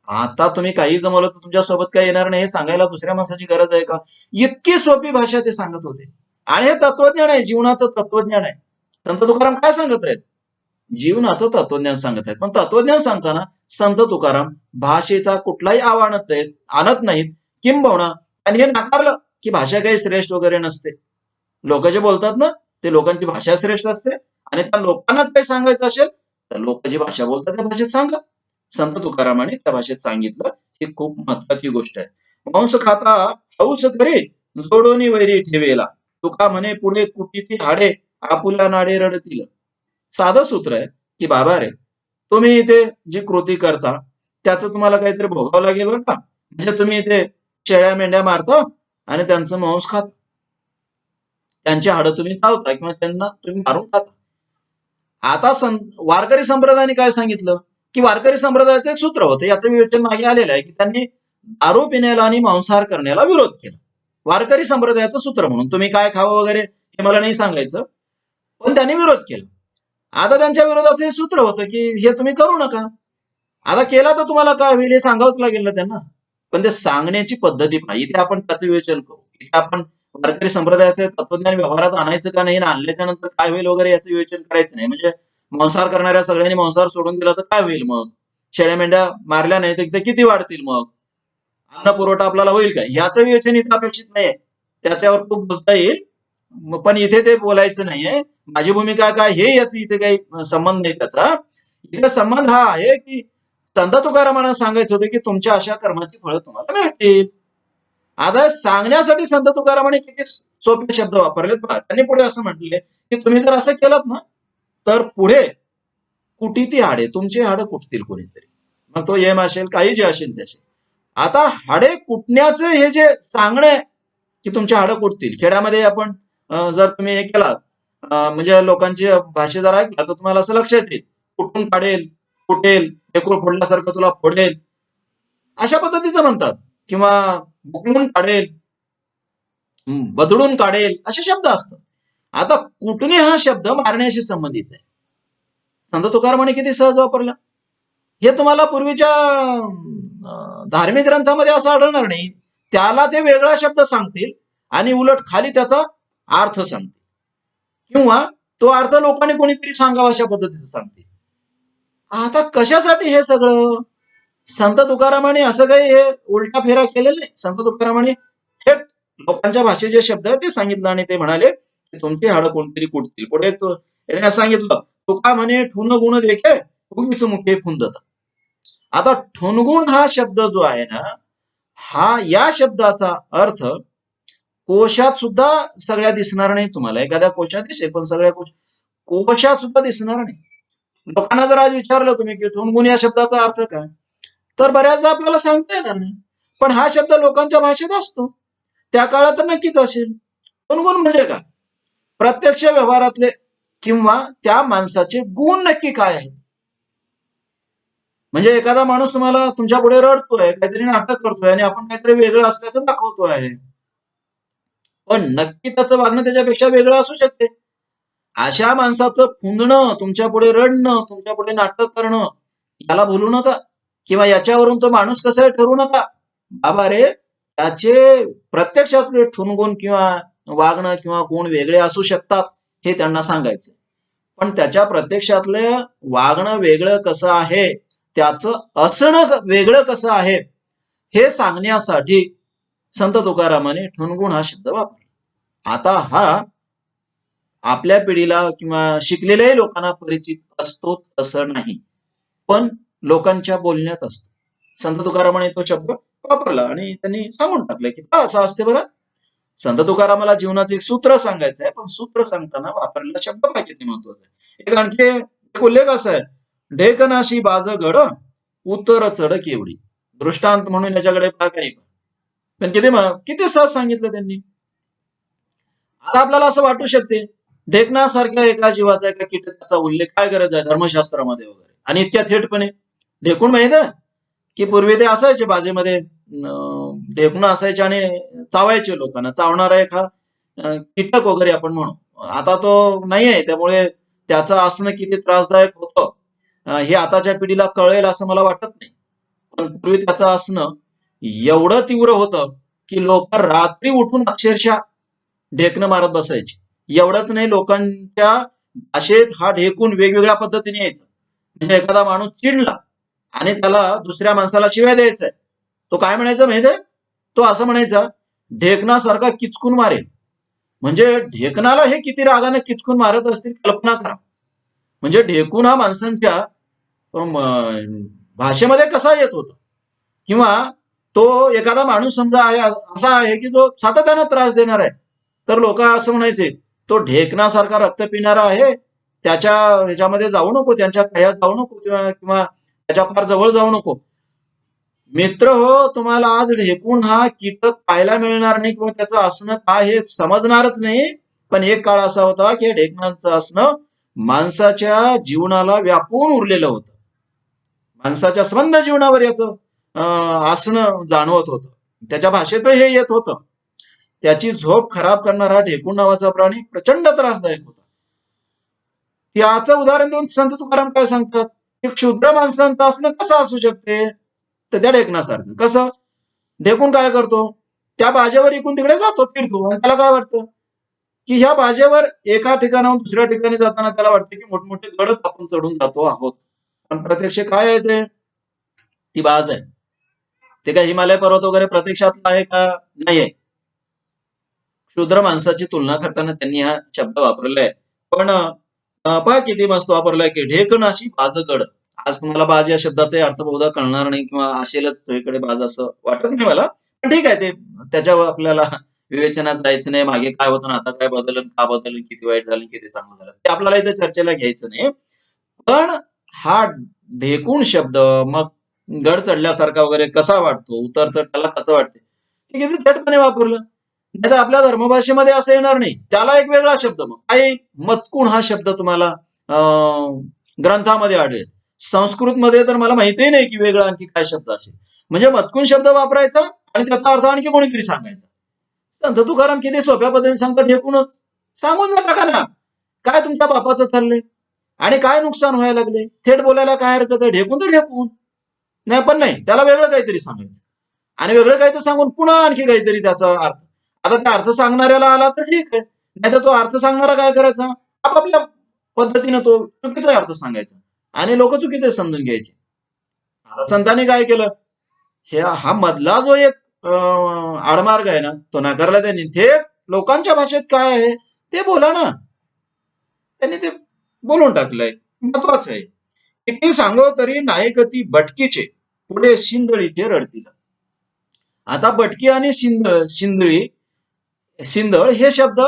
आता तुम्ही काही जमवलं तर तुमच्या सोबत काही येणार नाही हे सांगायला दुसऱ्या माणसाची गरज आहे का. इतकी सोपी भाषा ते सांगत होते. आणि हे तत्वज्ञान आहे, जीवनाचं तत्वज्ञान आहे. संत तुकाराम काय सांगत आहेत, जीवनाचं तत्वज्ञान सांगत आहेत. पण तत्वज्ञान सांगताना संत तुकाराम भाषेचा कुठलाही आव आणत नाहीत. किंबहुना आणि हे नाकारलं की भाषा काही श्रेष्ठ वगैरे नसते. लोक जे बोलतात ना, ते लोकांची भाषा श्रेष्ठ असते आणि त्या लोकांनाच काही सांगायचं असेल तर लोक जी भाषा बोलतात त्या भाषेत सांगा. संत तुकारामाने त्या भाषेत सांगितलं, ही खूप महत्वाची गोष्ट आहे. मांस खाता हौस करी जोडोनी वैरी ठेवेला, तुका म्हणे पुढे कुटीची हाडे आपुला नाडे रडतील. साधं सूत्र आहे की बाबा रे, तुम्ही इथे जी कृती करता त्याचं तुम्हाला काहीतरी भोगावं लागेल बरं का. म्हणजे तुम्ही इथे शेळ्या मेंढ्या मारता आणि त्यांचं मांस खाता, त्यांची हाडं तुम्ही चावता किंवा त्यांना तुम्ही मारून खाता. आता वारकरी संप्रदायाने काय सांगितलं की वारकरी संप्रदायाचं एक सूत्र होतं, याचं विवेचन मागे आलेलं आहे की त्यांनी दारू पिण्याला आणि मांसाहार करण्याला विरोध केला. वारकरी संप्रदायाचं सूत्र म्हणून तुम्ही काय खावं वगैरे हे मला नाही सांगायचं, पण त्यांनी विरोध केला. आता त्यांच्या विरोधाचं हे सूत्र होतं की हे तुम्ही करू नका. आता केला तर तुम्हाला काय होईल हे सांगावंच लागेल ना त्यांना. पण ते सांगण्याची पद्धती पाहिजे, इथे आपण त्याचं विवेचन करू. इथे आपण वारकरी संप्रदायाचं तत्वज्ञान व्यवहारात आणायचं का नाही, आणल्याच्या नंतर काय होईल वगैरे याचं विवेचन करायचं नाही. म्हणजे मांसाहार करणाऱ्या सगळ्यांनी मांसाहार सोडून दिला तर काय होईल, मग शेळ्या मेंढ्या मारल्या नाही तर किती वाढतील, मग अन्न पुरवठा आपल्याला होईल का, याचं विवेचन इथे अपेक्षित नाहीये. त्याच्यावर खूप बोलता येईल, पण इथे ते बोलायचं नाहीये. माझी भूमिका काय हे याचा इथे काही संबंध नाही त्याचा. इथे संबंध हा आहे की संत तुकारामांना सांगायचं होतं की तुमच्या अशा कर्माची फळं तुम्हाला मिळतील. आता सांगण्यासाठी संत तुकारामांनी किती सोपे शब्द वापरलेत पहा. त्यांनी पुढे असं म्हटले की तुम्ही जर असं केलं ना तर पुढे कुटीती हाडे, तुमचे हाडं कुटतील कोणीतरी, मग तो यम असेल काही जे असेल त्याचे. आता हाडे कुटण्याचे हे जे सांगणे की तुमचे हाडं कुटतील, खेड्यामध्ये आपण जर तुम्ही हे केलात म्हणजे लोकांची भाषा जर ऐकला तर तुम्हाला असं लक्षात येईल, कुठून काढेल, कुटेल, ढेकूळ फोडल्यासारखं तुला फोडेल, अशा पद्धतीचं म्हणतात. किंवा बुकलून काढेल, बदडून काढेल, असे शब्द असतात. आता कुटणे हा शब्द मारण्याशी संबंधित आहे. संत तुकारामाने किती सहज वापरला, हे तुम्हाला पूर्वीच्या धार्मिक ग्रंथामध्ये असं आढळणार नाही. त्याला ते वेगळा शब्द सांगतील आणि उलट खाली त्याचा अर्थ सांगतील, किंवा तो अर्थ लोकांनी कोणीतरी सांगावा अशा पद्धतीचं सांगतील. आता कशासाठी हे सगळं, संत तुकारामाने असं काही हे उलटा फेरा केलेला नाही. संत तुकारामाने थेट लोकांच्या भाषेत जे शब्द आहे ते सांगितलं आणि ते म्हणाले की तुमची हाडं कोणतरी कुटतील. पुढे याने सांगितलं, तुका म्हणे ठुन गुण देखे उगीच मुखे फुंदत. आता ठुनगुण हा शब्द जो आहे ना, हा या शब्दाचा अर्थ कोशात सुद्धा सगळ्या दिसणार नाही तुम्हाला. एखाद्या कोशात दिसेल पण सगळ्या कोशात सुद्धा दिसणार नाही. लोकांना जर आज विचारलं तुम्ही की ठुनगुण या शब्दाचा अर्थ काय, तर बऱ्याचदा आपल्याला सांगता येणार नाही. पण हा शब्द लोकांच्या भाषेत असतो, त्या काळात तर नक्कीच असेल. ठुनगुण म्हणजे काय, प्रत्यक्ष व्यवहारातले किंवा त्या माणसाचे गुण नक्की काय आहेत. म्हणजे एखादा माणूस तुम्हाला तुमच्या पुढे रडतोय, काहीतरी नाटक करतोय आणि आपण काहीतरी वेगळं असल्याचं दाखवतो आहे, पण नक्की त्याचं वागणं त्याच्यापेक्षा वेगळं असू शकते. अशा माणसाचं फुंदणं, तुमच्या पुढे रडणं, तुमच्या पुढे नाटक करणं, याला भूलू नका. किंवा याच्यावरून तो माणूस कसा आहे ठरवू नका. बाबा रे, त्याचे प्रत्यक्षातले ठुनगुण किंवा वागणं किंवा गुण वेगळे असू शकतात हे त्यांना सांगायचं. पण त्याच्या प्रत्यक्षातले वागणं वेगळं कसं आहे, त्याचं असणं वेगळं कसं आहे, हे सांगण्यासाठी संत तुकारामाने ठुनगुण हा शब्द वापरला. आता हा आपल्या पिढीला किंवा शिकलेल्याही लोकांना परिचित असतोच असं नाही, पण लोकांच्या बोलण्यात असतो. संत तुकारामाने तो शब्द वापरला आणि त्यांनी सांगून टाकलं की असं असते बरं. संत तुकारामाला जीवनाचं एक सूत्र सांगायचं आहे, पण सूत्र सांगताना वापरलेला शब्द पाहिजे ते महत्वाचं आहे. एक आणखी एक उल्लेख असा आहे, ढेकनाशी बाजगड उत्तर चढक एवढी. दृष्टांत म्हणून याच्याकडे पहा काही, पण किती किती सहज सांगितलं त्यांनी. आता आपल्याला असं वाटू शकते, ढेकणासारख्या एका जीवाचा एका कीटकाचा उल्लेख काय गरज आहे धर्मशास्त्रामध्ये वगैरे, आणि इतक्या थेटपणे. ढेकूण माहित आहे की पूर्वी ते असायचे बाजेमध्ये, ढेकणं असायचे आणि चावायचे लोकांना. चावणारा एक हा कीटक वगैरे आपण म्हणू. आता तो नाही आहे, त्यामुळे त्याचं असणं किती त्रासदायक होतं हे आताच्या पिढीला कळेल असं मला वाटत नाही. पण पूर्वी त्याचं असणं एवढं तीव्र होतं की लोक रात्री उठून अक्षरशः ढेकणं मारत बसायचे. एवढंच नाही, लोकांच्या भाषेत हा ढेकून वेगवेगळ्या पद्धतीने यायचा. म्हणजे एखादा माणूस चिडला आणि त्याला दुसऱ्या माणसाला शिव्या द्यायचाय, तो काय म्हणायचा माहितीये? तो असं म्हणायचा, ढेकणासारखा किचकून मारेल. म्हणजे ढेकणाला हे किती रागाने किचकून मारत असतील कल्पना करा. म्हणजे ढेकून हा माणसांच्या भाषेमध्ये कसा येत होता, किंवा तो एखादा माणूस समजा आहे असा आहे की जो सातत्यानं त्रास देणार आहे, तर लोक असं म्हणायचे, तो ढेकणासारखा रक्त पिणारा आहे, त्याच्या ह्याच्यामध्ये जाऊ नको, त्यांच्या कह्यात जाऊ नको, किंवा किंवा त्याच्या फार जवळ जाऊ नको. मित्र हो, तुम्हाला आज ढेकून हा कीटक पाहायला मिळणार नाही, किंवा त्याचं असणं काय हे समजणारच नाही. पण एक काळ असा होता की ढेकणांचं असणं माणसाच्या जीवनाला व्यापून उरलेलं होतं. माणसाच्या संबंध जीवनावर याचं असणं जाणवत होतं. त्याच्या भाषेत हे येत होतं. त्याची झोप खराब करणारा ढेकूण नावाचा प्राणी प्रचंड त्रासदायक होता. त्याचं उदाहरण देऊन संत तुकाराम काय सांगतात, की क्षुद्र माणसांचं असणं कसं असू शकते, तर त्या ढेकणासारखं. कसं? ढेकूण काय करतो, त्या बाजेवर इकडून तिकडे जातो, फिरतो, आणि त्याला काय वाटतं की ह्या बाजेवर एका ठिकाणाहून दुसऱ्या ठिकाणी जाताना त्याला वाटतं की मोठमोठे गडच आपण चढून जातो आहोत. पण प्रत्यक्ष काय आहे ते? ती बाज आहे. ते काय हिमालय पर्वत वगैरे प्रत्यक्षात आहे का? नाही आहे. शूद्र माणसाची तुलना करताना त्यांनी हा शब्द वापरलाय. पण पहा किती मस्त वापरलाय की ढेकणाशी बाजगड. आज तुम्हाला बाज या शब्दाचा अर्थ बहुधा कळणार नाही, किंवा असेलच तुझ्याकडे बाज असं वाटत नाही मला. पण ठीक आहे, ते त्याच्यावर आपल्याला विवेचनात जायचं नाही. मागे काय होतं, आता काय बदललं, का बदललं, किती वाईट झालं, किती चांगलं झालं, ते आपल्याला इथे चर्चेला घ्यायचं नाही. पण हा ढेकूण शब्द मग गड चढल्यासारखा वगैरे कसा वाटतो, उतर चढ त्याला कसं वाटते, हे किती थेटपणे वापरलं. नाहीतर आपल्या धर्मभाषेमध्ये असं येणार नाही, त्याला एक वेगळा शब्द. मग काय? मत्कुण हा शब्द तुम्हाला ग्रंथामध्ये आढळेल. संस्कृतमध्ये तर मला माहितीही नाही की वेगळा आणखी काय शब्द असेल. म्हणजे मत्कुण शब्द वापरायचा आणि त्याचा अर्थ आणखी कोणीतरी सांगायचा. संत तुकाराम किती सोप्या पद्धतीने सांगतात, ढेकूनच सांगून जा टाका ना. काय तुमच्या बापाचं चाललंय आणि काय नुकसान व्हायला लागले, थेट बोलायला काय हरकत आहे? ढेकून तर ढेकून. नाही, पण नाही, त्याला वेगळं काहीतरी सांगायचं, आणि वेगळं काहीतरी सांगून पुन्हा आणखी काहीतरी त्याचा अर्थ. आता त्या अर्थ सांगणाऱ्याला आला तर ठीक आहे, नाही तर तो अर्थ सांगणारा काय करायचा, आपापल्या पद्धतीनं तो चुकीचा अर्थ सांगायचा, आणि लोक चुकीचे समजून घ्यायचे. आता संतांनी काय केलं, हे हा मधला जो एक आडमार्ग आहे ना, तो नाकारला त्यांनी. थेट लोकांच्या भाषेत काय आहे ते बोला ना. त्यांनी ते बोलून टाकलंय, महत्वाचं आहे. किती सांगो तरी नायकती बटकीचे, पुढे शिंदळीचे रडतील. आता बटकी आणि शिंदळी, सिंदळ हे शब्द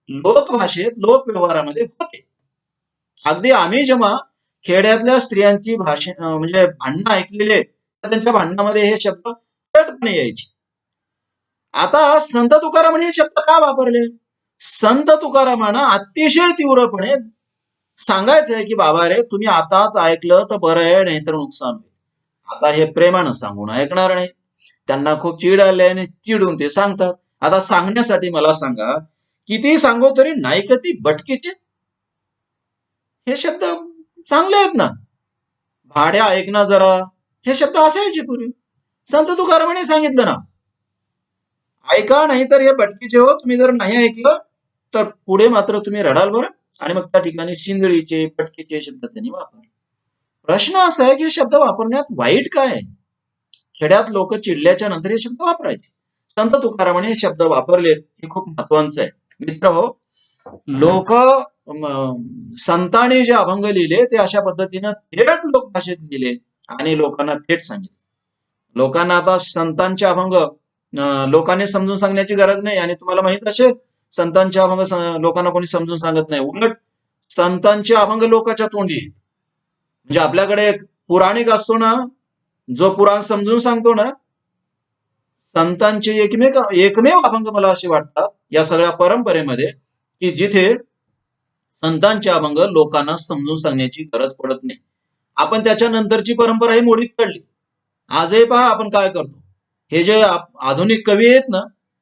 लोकभाषेत लोकव्यवहारामध्ये होते. अगदी आम्ही जेव्हा खेड्यातल्या स्त्रियांची म्हणजे भांडणं ऐकलेले आहेत, तर त्यांच्या भांडणामध्ये हे शब्द थेटपणे यायचे. आता संत तुकारामांनी हे शब्द का वापरले? संत तुकारामांना अतिशय तीव्रपणे सांगायचंय की बाबा रे, तुम्ही आताच ऐकलं तर बरं आहे, नाहीतर नुकसान होईल. आता हे प्रेमानं सांगून ऐकणार नाही. त्यांना खूप चीड आली आणि चिडून ते सांगतात. आता सांगण्यासाठी मला सांगा, किती सांगू तरी नायकती बटकीचे हे शब्द चांगले आहेत ना. भाड्या ऐक ना जरा, हे शब्द असायचे पूर्वी. संत तुकारामांनी सांगितलं ना, ऐका, नाही तर हे बटकीचे हो, तुम्ही जर नाही ऐकलं तर पुढे मात्र तुम्ही रडाल बरं. आणि मग त्या ठिकाणी शिंदळीचे बटकीचे शब्द त्यांनी वापरले. प्रश्न असा आहे की हे शब्द वापरण्यात वाईट काय आहे? खेड्यात लोक चिडल्याच्या नंतर हे शब्द वापरायचे. संत तुकारामाने हे शब्द वापरलेत, हे खूप महत्वाचं आहे. मित्र हो, लोक संतांनी जे अभंग लिहिले ते अशा पद्धतीनं थेट लोकभाषेत लिहिले आणि लोकांना थेट सांगितले. लोकांना आता संतांचे अभंग लोकांनी समजून सांगण्याची गरज नाही. आणि तुम्हाला माहित असेल, संतांचे अभंग लोकांना कोणी समजून सांगत नाही. उलट संतांचे अभंग लोकांच्या तोंडी आहेत. म्हणजे आपल्याकडे एक पुराणिक असतो ना, जो पुराण समजून सांगतो ना, संतांचे एकमेव अभंग मला असे वाटतात या सगळ्या परंपरेमध्ये, की जिथे संतांचे अभंग लोकांना समजून सांगण्याची गरज पडत नाही. आपण त्याच्यानंतरची परंपरा ही मोडीत काढली. आजही पहा आपण काय करतो, हे जे आधुनिक कवी आहेत ना,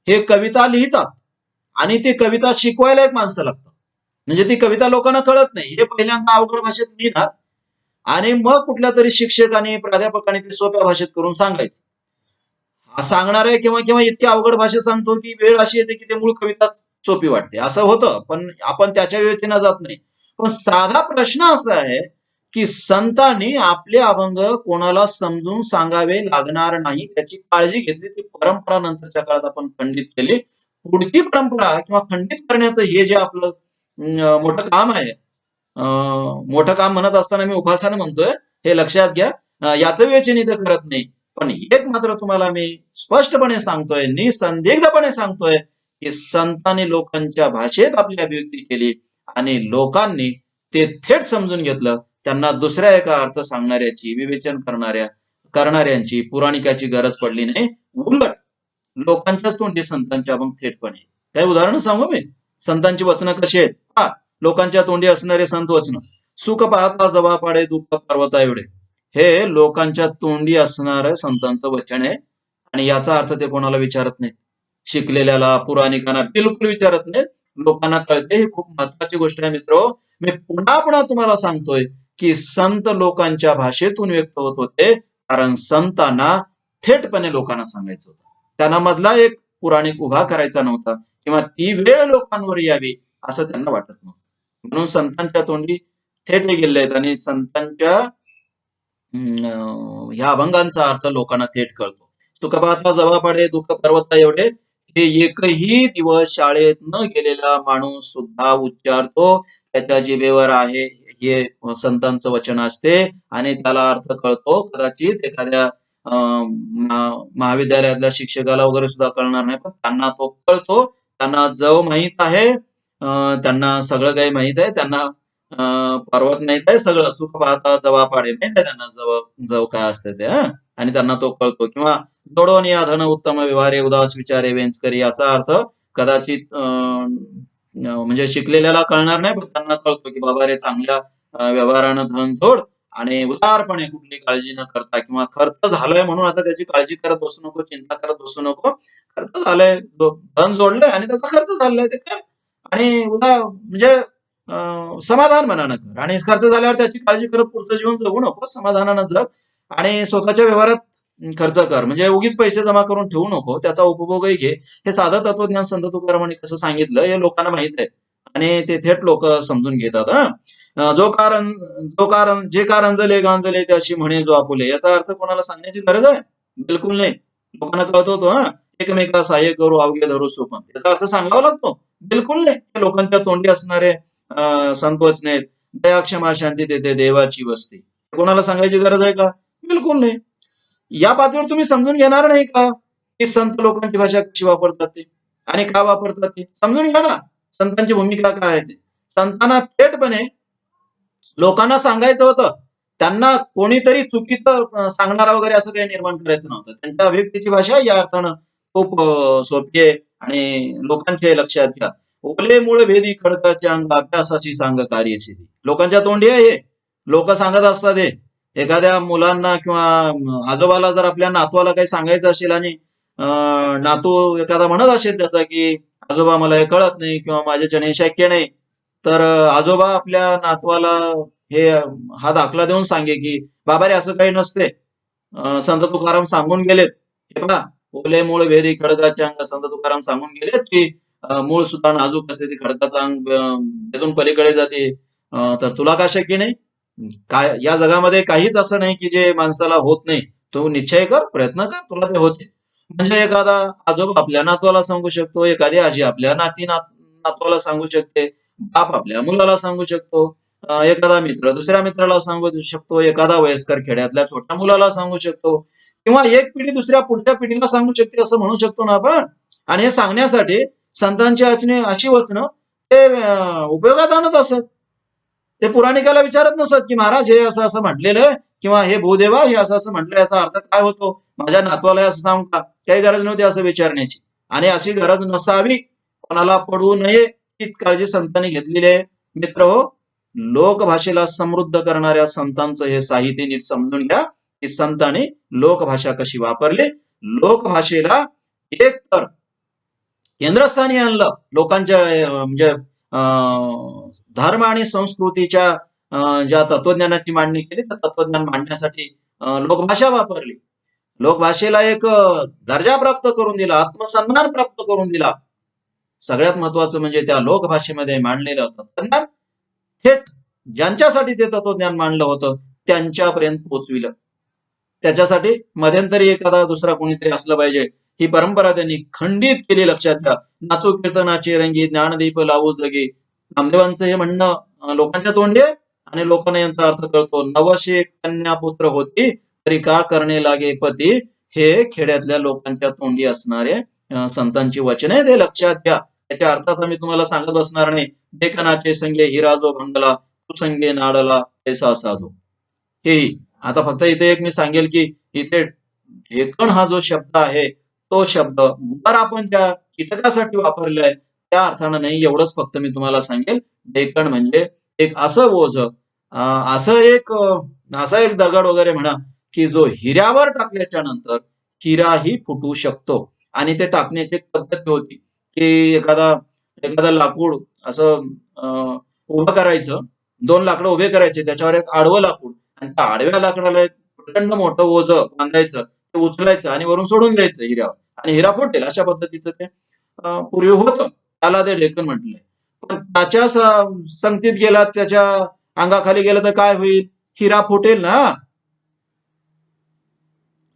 हे कविता लिहितात आणि ती कविता शिकवायला एक माणसं लागतात. म्हणजे ती कविता लोकांना कळत नाही, हे पहिल्यांदा अवघड भाषेत लिहिणार आणि मग कुठल्या तरी शिक्षकाने प्राध्यापकाने ते सोप्या भाषेत करून सांगायचं. हा सांगणार आहे किंवा किंवा इतक्या अवघड भाषेत सांगतो की वेळ अशी येते की ते मूळ कविताच सोपी वाटते. असं होतं, पण आपण त्याच्या विवेचना जात नाही. पण साधा प्रश्न असा आहे की संतांनी आपले अभंग कोणाला समजून सांगावे लागणार नाही त्याची काळजी घेतली. ती परंपरा नंतरच्या काळात आपण खंडित केली. पुढची परंपरा किंवा खंडित करण्याचं हे जे आपलं मोठं काम आहे, मोठं काम म्हणत असताना मी उपासना म्हणतोय, हे लक्षात घ्या. याचं विवेचन इथं करत नाही. पण एक मात्र तुम्हाला मी स्पष्टपणे सांगतोय, निसंदिग्धपणे सांगतोय की संतांनी लोकांच्या भाषेत आपली अभिव्यक्ती केली आणि लोकांनी ते थेट समजून घेतलं. त्यांना दुसऱ्या एका अर्थ सांगणाऱ्याची, विवेचन करणाऱ्यांची, पुराणिकाची गरज पडली नाही. उलट लोकांच्याच तोंडी संतांचे अभंग थेटपणे. काही उदाहरण सांगू मी? संतांची वचनं कशी आहेत? लोकांच्या तोंडी असणारे संत वचन. सुख पाहता जवा पाडे दुःख पर्वता एवढे. हे लोकांच्या तोंडी असणारं संतांचं वचन आहे आणि याचा अर्थ ते कोणाला विचारत नाहीत. शिकलेल्याला, पुराणिकांना बिलकुल विचारत नाहीत. लोकांना कळते. ही खूप महत्वाची गोष्ट आहे मित्र. मी पुन्हा पुन्हा तुम्हाला सांगतोय की संत लोकांच्या भाषेतून व्यक्त होत होते, कारण संतांना थेटपणे लोकांना सांगायचं होतं. त्यांना मधला एक पुराणिक उभा करायचा नव्हता किंवा ती वेळ लोकांवर यावी असं त्यांना वाटत नव्हतं. म्हणून संतांच्या तोंडी थेट गेले आहेत आणि संतांच्या ह्या अभंगांचा अर्थ लोकांना थेट कळतो. सुख पाहता जवा पाडे दुःख पर्वता एवढे. हे एकही दिवस शाळेत न गेलेला माणूस सुद्धा उच्चारतो. त्याच्या जिभेवर आहे हे संतांचं वचन असते आणि त्याला अर्थ कळतो. कदाचित एखाद्या महाविद्यालयातल्या शिक्षकाला वगैरे सुद्धा कळणार नाही, पण त्यांना तो कळतो. त्यांना जव माहीत आहे, त्यांना सगळं काही माहित आहे. त्यांना पर्वत माहित आहे, सगळं. सुख पाहता जवा पाडे माहित आहे त्यांना, जव काय असते ते. आणि त्यांना तो कळतो. किंवा दोडोन या धन उत्तम व्यवहारे उदास विचारे वेंचकरी. याचा अर्थ कदाचित म्हणजे शिकलेल्याला कळणार नाही, पण त्यांना कळतो की बाबा रे, चांगल्या व्यवहारानं धन जोड आणि उदारपणे कुठली काळजी न करता, किंवा खर्च झालाय म्हणून आता त्याची काळजी करत बसू नको, चिंता करत बसू नको. खर्च झालाय, धन जोडलंय आणि त्याचा खर्च झालाय ते कर आणि म्हणजे समाधान मनानं कर. आणि खर्च झाल्यावर त्याची काळजी करत पुढचं जीवन जगू नको. समाधानानं जग आणि स्वतःच्या व्यवहारात खर्च कर. म्हणजे उगीच पैसे जमा करून ठेवू नको, त्याचा उपभोगही घे. हे साधं तत्वज्ञान संत तुकारामांनी कसं सांगितलं हे लोकांना माहित आहे आणि ते थेट लोक समजून घेतात. जो कारण जे कारंजले गांजले त्याशी म्हणे जो आपुले. याचा अर्थ कोणाला सांगण्याची गरज आहे? बिलकुल नाही. लोकांना कळतो तो. एकमेका सहाय्य करू अवघे धरू सोपन. याचा अर्थ सांगावा लागतो? बिलकुल नाही. लोकांच्या तोंडी असणारे संत वचन आहेत. दया क्षमा शांती देते देवाची वस्ती. कोणाला सांगायची गरज आहे का? बिलकुल नाही. या पातळीवर तुम्ही समजून घेणार नाही का की संत लोकांची भाषा कशी वापरतात ते आणि का वापरतात ते? समजून घ्या ना. संतांची भूमिका काय आहे ते. संतांना थेटपणे लोकांना सांगायचं होतं. त्यांना कोणीतरी चुकीचं सांगणारा वगैरे असं काही निर्माण करायचं नव्हतं. त्यांच्या अभिव्यक्तीची भाषा या अर्थानं खूप सोपी आहे आणि लोकांच्या लक्षात घ्या. ओले मूळ भेदी खडकाचे अंग अभ्यासाची सांग कार्यसिद्धी. लोकांच्या तोंडी आहे हे. लोक सांगत असतात हे. एखाद्या मुलांना किंवा आजोबाला जर आपल्या नातवाला काही सांगायचं असेल आणि नातू एखादा म्हणत असेल त्याचा की आजोबा मला हे कळत नाही किंवा माझ्याच्याने हे शक्य नाही, तर आजोबा आपल्या नातवाला हे हा दाखला देऊन सांगे की बाबा रे, असं काही नसते. संत तुकाराम सांगून गेलेत. हे पहा, ओले मूळ भेदी खडकाचे अंग. संत तुकाराम सांगून गेलेत की मूळ सुद्धा नाजूक असते, ती खडकाचं अंग भेदून पलीकडे जाते. तर तुला का शक्य नाही? काय या जगामध्ये काहीच असं नाही की जे माणसाला होत नाही. तू निश्चय कर, प्रयत्न कर, तुला ते होते. म्हणजे एखादा आजोबा आपल्या नातवाला सांगू शकतो, एखादी आजी आपल्या नातवाला सांगू शकते, बाप आपल्या मुलाला सांगू शकतो, एखादा मित्र दुसऱ्या मित्राला सांगू शकतो, एखादा वयस्कर खेड्यातल्या छोट्या मुलाला सांगू शकतो, किंवा एक पिढी दुसऱ्या पुढच्या पिढीला सांगू शकते असं म्हणू शकतो ना आपण. आणि हे सांगण्यासाठी संतांची अशी वचनं ते उपयोगात आणत असत. ते पुराणिकाला विचारत नसत की महाराज हे असं असं म्हटलेलं किंवा हे भूदेवा हे असं असं म्हटलं, याचा अर्थ काय होतो, माझ्या नातवाला असं सांगू का? काही गरज नव्हती असं विचारण्याची आणि अशी गरज नसावी, कोणाला पडू नये हीच काळजी संतांनी घेतलेली आहे. मित्र हो, लोकभाषेला समृद्ध करणाऱ्या संतांचं हे साहित्य नीट समजून घ्या की संतांनी लोकभाषा कशी वापरली. लोकभाषेला एक तर केंद्रस्थानी आणलं. लोकांच्या म्हणजे धर्म आणि संस्कृतीच्या ज्या तत्वज्ञानाची मांडणी केली त्या तत्वज्ञान मांडण्यासाठी लोकभाषा वापरली. लोकभाषेला एक दर्जा प्राप्त करून दिला, आत्मसन्मान प्राप्त करून दिला. सगळ्यात महत्वाचं म्हणजे त्या लोकभाषेमध्ये मांडलेलं तत्वज्ञान थेट ज्यांच्यासाठी ते तत्वज्ञान मांडलं होतं त्यांच्यापर्यंत पोचविलं. त्याच्यासाठी मध्यंतरी एखादा दुसरा कोणीतरी असलं पाहिजे, ही परंपरा त्यांनी खंडित केली. लक्षात घ्या. नाचो कीर्तनाची रंगी, ज्ञानदीप लावू जगी. नामदेवांचं हे म्हणणं लोकांच्या तोंडी आहे आणि लोकांना यांचा अर्थ कळतो. नवशे कन्या पुत्र होती तरी का करणे लागे पती, हे खेड्यातल्या लोकांच्या तोंडी असणारे संतांची वचन आहे, ते लक्षात घ्या. त्याच्या अर्थाचा मी तुम्हाला सांगत बसणार नाही. डेकनाचे संगे हिराजो भंगला, तू संगे नाडला ऐसा साधो. हेही आता फक्त इथे एक मी सांगेल की इथे ढेकण हा जो शब्द आहे तो शब्द वर आपण ज्या कीटकासाठी वापरलेला आहे त्या अर्थानं नाही, एवढंच फक्त मी तुम्हाला सांगेल. ढेकण म्हणजे एक असं ओझ, असा एक दगड वगैरे म्हणा की जो हिऱ्यावर टाकल्याच्या नंतर हिराही फुटू शकतो. आणि ते टाकण्याची पद्धत होती की एखादा लाकूड असं उभं करायचं, 2 लाकडं उभे करायचे, त्याच्यावर एक आडवं लाकूड आणि त्या आडव्या लाकडाला एक प्रचंड मोठं ओझ बांधायचं, ते उचलायचं आणि वरून सोडून द्यायचं हिऱ्यावर आणि हिरा फुटेल, अशा पद्धतीचं ते पूर्वी होतं. त्याला ते ढेकण म्हटलंय. पण त्याच्या संगतीत गेला, त्याच्या अंगाखाली गेलं तर काय होईल? हिरा फुटेल ना.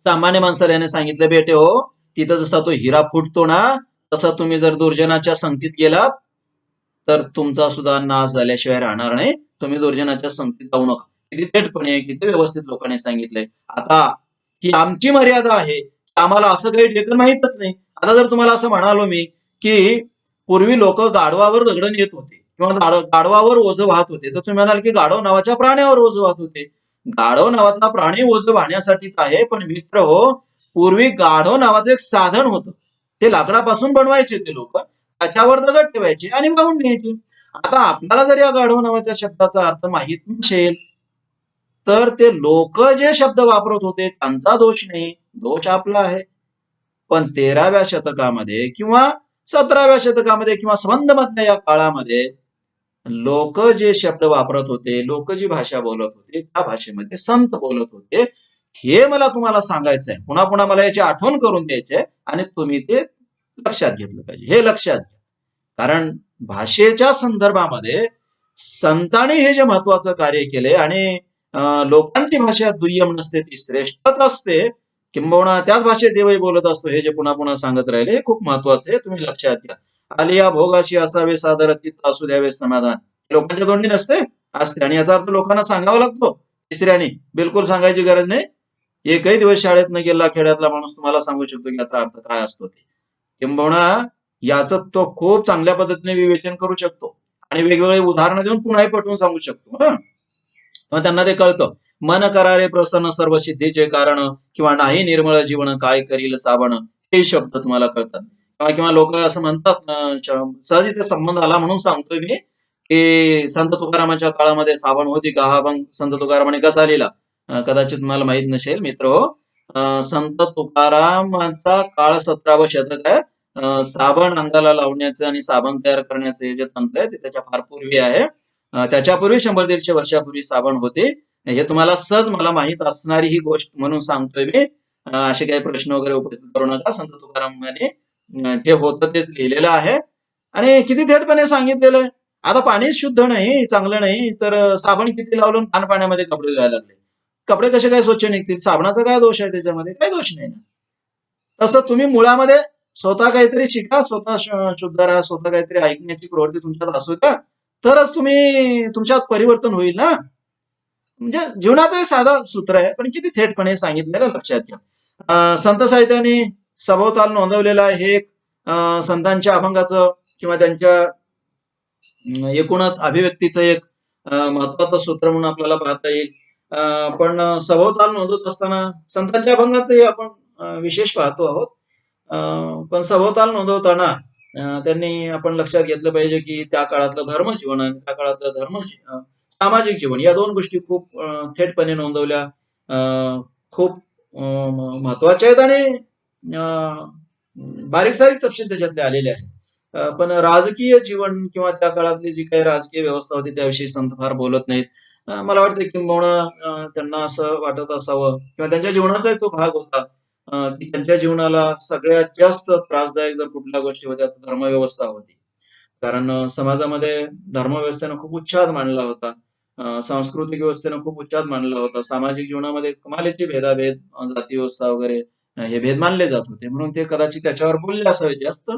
सामान्य माणसाला याने सांगितलं, बेटे हो, तिथं जसा तो हिरा फुटतो ना, तसा तुम्ही जर दुर्जनाच्या संगतीत गेलात तर तुमचा सुद्धा नाश झाल्याशिवाय राहणार नाही. तुम्ही दुर्जनाच्या संगतीत जाऊ नका. किती थेटपणे, किती व्यवस्थित लोकांनी सांगितलंय. आता की आमची मर्यादा आहे, आम्हाला असं काही ढेकण माहीतच नाही. आता जर तुम्हाला असं म्हणालो मी की पूर्वी लोक गाढवावर दगडण येत होते किंवा गाढवावर ओझ वाहत होते, तर तुम्ही म्हणाल की गाढव नावाच्या प्राण्यावर ओझ वाहत होते. गाढव नावाचा प्राणी ओझ वाहण्यासाठीच आहे, पण मित्र हो, पूर्वी गाढव नावाचं एक साधन होतं. ते लाकडापासून बनवायचे ते लोक, त्याच्यावर दगड ठेवायचे आणि वाहून न्यायचे. आता आपल्याला जर या गाढव नावाच्या शब्दाचा अर्थ माहित नसेल तर ते लोक जे शब्द वापरत होते त्यांचा दोष नाही, दोष आपला आहे. पण 13व्या शतकामध्ये किंवा 17व्या शतकामध्ये किंवा संबंध मधल्या या काळामध्ये लोक जे शब्द वापरत होते, लोक जी भाषा बोलत होते, त्या भाषेमध्ये संत बोलत होते. हे मला तुम्हाला सांगायचं आहे. पुन्हा पुन्हा मला याची आठवण करून द्यायची आहे आणि तुम्ही ते लक्षात घेतलं पाहिजे. हे लक्षात घ्या. कारण भाषेच्या संदर्भामध्ये संतांनी हे जे महत्वाचं कार्य केले आणि लोकांची भाषा दुय्यम नसते, ती श्रेष्ठच असते. किंबहुना त्याच भाषेत देवही बोलत असतो, हे जे पुन्हा पुन्हा सांगत राहिले हे खूप महत्वाचं आहे. तुम्ही लक्षात घ्या. आलिया भोगाशी असावे सादर, चित्त असू द्यावे समाधान. लोकांच्या तोंडी नसते, असते. आणि याचा अर्थ लोकांना सांगावा लागतो तिसऱ्याने. बिलकुल सांगायची गरज नाही. एकही दिवस शाळेत न गेला खेड्यातला माणूस तुम्हाला सांगू शकतो की याचा अर्थ काय असतो ते. किंबहुना याचं तो खूप चांगल्या पद्धतीने विवेचन करू शकतो आणि वेगवेगळे उदाहरणं देऊन पुन्हाही पटवून सांगू शकतो. मग त्यांना ते कळतं. मन करारे प्रसन्न सर्व सिद्धीचे कारण, किंवा नाही निर्मळ जीवन काय करील साबण, हे शब्द तुम्हाला कळतात. किंवा लोक असं म्हणतात, सहज इथे संबंध आला म्हणून सांगतोय मी, की संत तुकारामाच्या काळामध्ये साबण होती का? हा मग संत तुकारामाने कसा लिहिला कदाचित तुम्हाला माहित नसेल मित्र हो. संत तुकारामांचा काळ 17वं शतक आहे. साबण अंगाला लावण्याचं आणि साबण तयार करण्याचं हे जे तंत्र आहे ते त्याच्या फार पूर्वी आहे. त्याच्यापूर्वी 100-150 वर्षापूर्वी साबण होते. हे तुम्हाला सहज मला माहित असणारी ही गोष्ट म्हणून सांगतोय मी. असे काही प्रश्न वगैरे उपस्थित करू नका. संत तुकारामाने जे होतं तेच लिहिलेलं आहे आणि किती थेटपणे सांगितलेलं आहे. आता पाणी शुद्ध नाही, चांगलं नाही, तर साबण किती लावलं, घाण पाण्यामध्ये कपडे धुवायला लागले. कपडे कसे काय स्वच्छ निघतील? साबणाचा काय दोष आहे त्याच्यामध्ये? काही दोष नाही ना. तसं तुम्ही मुळामध्ये स्वतः काहीतरी शिका, स्वतः शुद्ध राहा, स्वतः काहीतरी ऐकण्याची प्रवृत्ती तुमच्यात असू द्या, तरच तुमच्यात परिवर्तन होईल ना. म्हणजे जीवनाचं एक साधं सूत्र आहे, पण किती थेटपणे सांगितलेलं लक्षात घ्या. संत साहित्याने सभोवताल नोंदवलेलं आहे. हे एक संतांच्या अभंगाचं किंवा त्यांच्या एकूणच अभिव्यक्तीचं एक महत्वाचं सूत्र म्हणून आपल्याला पाहता येईल. पण सभोवताल नोंदवत असताना संतांच्या अभंगाचंही आपण विशेष पाहतो आहोत. पण सभोवताल नोंदवताना त्यांनी आपण लक्षात घेतलं पाहिजे की त्या काळातलं धर्मजीवन आणि त्या काळातलं सामाजिक जीवन, या दोन गोष्टी खूप थेटपणे नोंदवल्या, खूप महत्वाच्या आहेत आणि बारीक सारीक तपशील त्याच्यातले आलेले आहेत. पण राजकीय जीवन किंवा त्या काळातली जी काही राजकीय व्यवस्था होती त्याविषयी संत फार बोलत नाहीत. मला वाटतं किंबहुना त्यांना असं वाटत असावं किंवा त्यांच्या जीवनाचा तो भाग होता की त्यांच्या जीवनाला सगळ्यात जास्त त्रासदायक जर कुठल्या गोष्टी होत्या तर धर्मव्यवस्था होती. कारण समाजामध्ये धर्मव्यवस्थेनं खूप उच्चाद मांडला होता. सांस्कृतिक व्यवस्थेनं खूप उच्चाद मांडला होता. सामाजिक जीवनामध्ये कमालीचे भेदाभेद, जाती व्यवस्था वगैरे हे भेद मानले जात होते. म्हणून ते कदाचित त्याच्यावर बोलले असावे जास्त.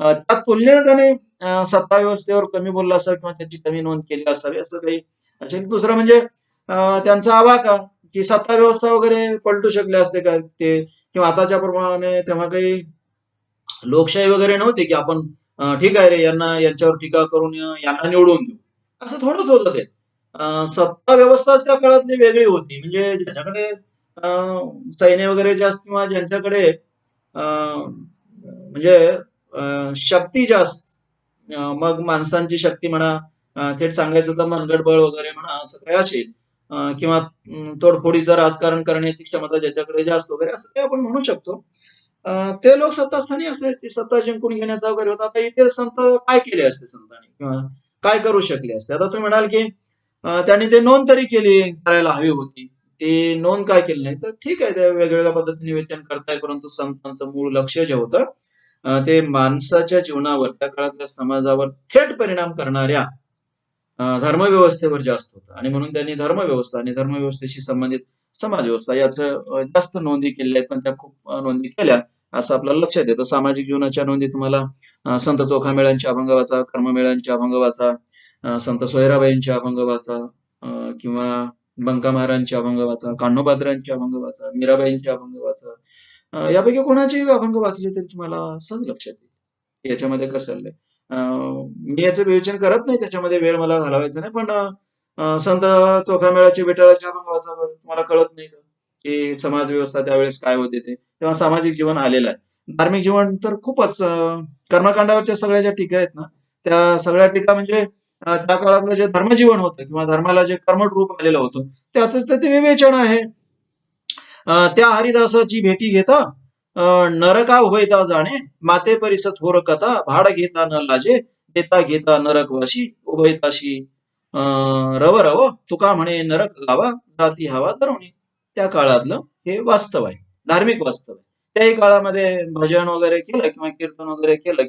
त्या तुलनेने त्याने सत्ता व्यवस्थेवर कमी बोलला असावा किंवा त्याची कमी नोंद केली असावी असं काही असेल. दुसरं म्हणजे त्यांचा आवाका की सत्ता व्यवस्था वगैरे पलटू शकले असते का ते, किंवा आताच्या प्रमाणे तेव्हा काही लोकशाही वगैरे नव्हती की आपण ठीक आहे रे यांना यांच्यावर टीका करून यांना निवडून देऊ, असं थोडंच होतं ते. सत्ता व्यवस्थाच त्या काळातली वेगळी होती. म्हणजे ज्याच्याकडे सैन्य वगैरे जास्त किंवा ज्यांच्याकडे म्हणजे शक्ती जास्त, मग माणसांची शक्ती म्हणा, थेट सांगायचं तर मनगट बळ वगैरे म्हणा, असं काही असेल, किंवा तोडफोडीचं राजकारण करण्याची क्षमता ज्याच्याकडे जास्त वगैरे असं काही आपण म्हणू शकतो. ते लोक सत्तास्थानी असायचे, सत्ता जिंकून घेण्याचा वगैरे होता. आता इथे संत काय केले असते संतांनी, किंवा काय करू शकले असते? आता तुम्ही म्हणाल की त्यांनी ते नोंद तरी केली, करायला हवी होती. ते नोंद काय केली नाही, तर ठीक आहे, ते वेगवेगळ्या पद्धतीने विवेचन करताय, परंतु संतांचं मूळ लक्ष जे होतं ते माणसाच्या जीवनावर, त्या काळातल्या समाजावर थेट परिणाम करणाऱ्या धर्मव्यवस्थेवर जास्त होतं. आणि म्हणून त्यांनी धर्मव्यवस्था आणि धर्मव्यवस्थेशी संबंधित समाज व्यवस्था याचं जास्त नोंदी केलेल्या आहेत, पण त्या खूप नोंदी केल्या असं आपल्याला लक्षात येतं. सामाजिक जीवनाच्या नोंदी तुम्हाला संत चोखामेळ्यांच्या अभंगवाचा, कर्ममेळ्यांच्या अभंगवाचा, संत सोयराबाईंच्या अभंगवाचा, किंवा बंका महाराजांच्या अभंगवाचा, कान्होपात्रांच्या अभंगवाचा, मीराबाईंच्या अभंगवाचा, यापैकी कोणाचे अभंग वाचले तरी तुम्हाला सहज लक्षात येईल याच्यामध्ये कसं चाललंय. मी याचं विवेचन करत नाही, त्याच्यामध्ये वेळ मला घालवायचा नाही, पण संत चोखामेळाचे विठ्ठलाचे अभंग वाचा बरं, तुम्हाला कळत नाही का की समाज व्यवस्था त्यावेळेस काय होते ते, तेव्हा सामाजिक जीवन आलेलं आहे. धार्मिक जीवन तर खूपच कर्मकांडावरच्या सगळ्या ज्या टीका आहेत ना, त्या सगळ्या टीका म्हणजे त्या काळातलं जे धर्मजीवन होतं किंवा धर्माला जे कर्मठ रूप आलेलं होतं त्याच तर ते विवेचन आहे. त्या हरिदासाची भेटी घेता नरका उभयता जाणे, माते परिस थोर कथा, भाड घेता न लाजे, देता घेता नरकवाशी उभयताशी रव रव, तुका म्हणे नरक गावा, जाती हवा तरवणी. त्या काळातलं हे वास्तव आहे, धार्मिक वास्तव आहे. त्याही काळामध्ये भजन वगैरे केलं किंवा कीर्तन वगैरे केलं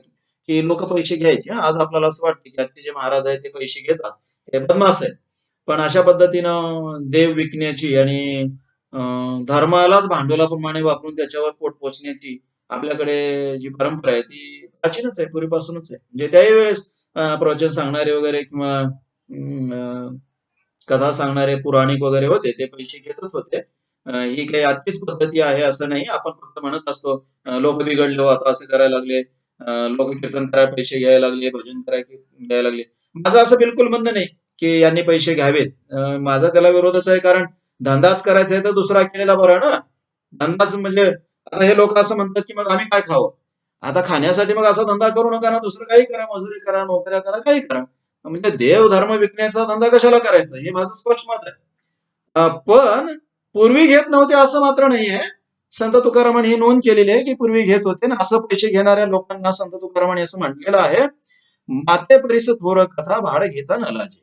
की लोक पैसे घ्यायचे. आज आपल्याला असं वाटतं की आजचे जे महाराज आहेत ते पैसे घेतात, हे बदमाश आहेत. पण अशा पद्धतीनं देव विकण्याची आणि धर्मालाच भांडवलाप्रमाणे वापरून त्याच्यावर पोट पोचण्याची आपल्याकडे जी परंपरा आहे ती प्राचीनच आहे, पूर्वीपासूनच आहे. म्हणजे त्याही वेळेस प्रवचन सांगणारे वगैरे किंवा कथा सांगणारे पुराणिक वगैरे होते, ते पैसे घेतच होते. ही काही आजचीच पद्धती आहे असं नाही. आपण फक्त म्हणत असतो लोक बिघडले हो, आता असं करायला लागले, लोक कीर्तन करायला पैसे घ्यायला लागले, भजन करायला घ्यायला लागले. माझं असं बिलकुल म्हणणं नाही की यांनी पैसे घ्यावेत. माझा त्याला विरोधच आहे, कारण धंदाच करायचा आहे तर दुसरा केलेला बरा ना. धंदाच म्हणजे आता हे लोक असं म्हणतात की मग आम्ही काय खावं. आता खाण्यासाठी मग असा धंदा करू नका ना, दुसरं काही करा, मजुरी करा, नोकऱ्या करा, काही करा. म्हणजे देव धर्म विकण्याचा धंदा कशाला करायचा, हे माझं स्पष्ट मत आहे. पण पूर्वी घेत नव्हते असं मात्र नाहीये. संत तुकारामांनी ही नोंद केलेली आहे की पूर्वी घेत होते ना. असं पैसे घेणाऱ्या लोकांना संत तुकारामांनी असं म्हटलेलं आहे, माते परिस थोर कथा, भाड घेता न लाजे.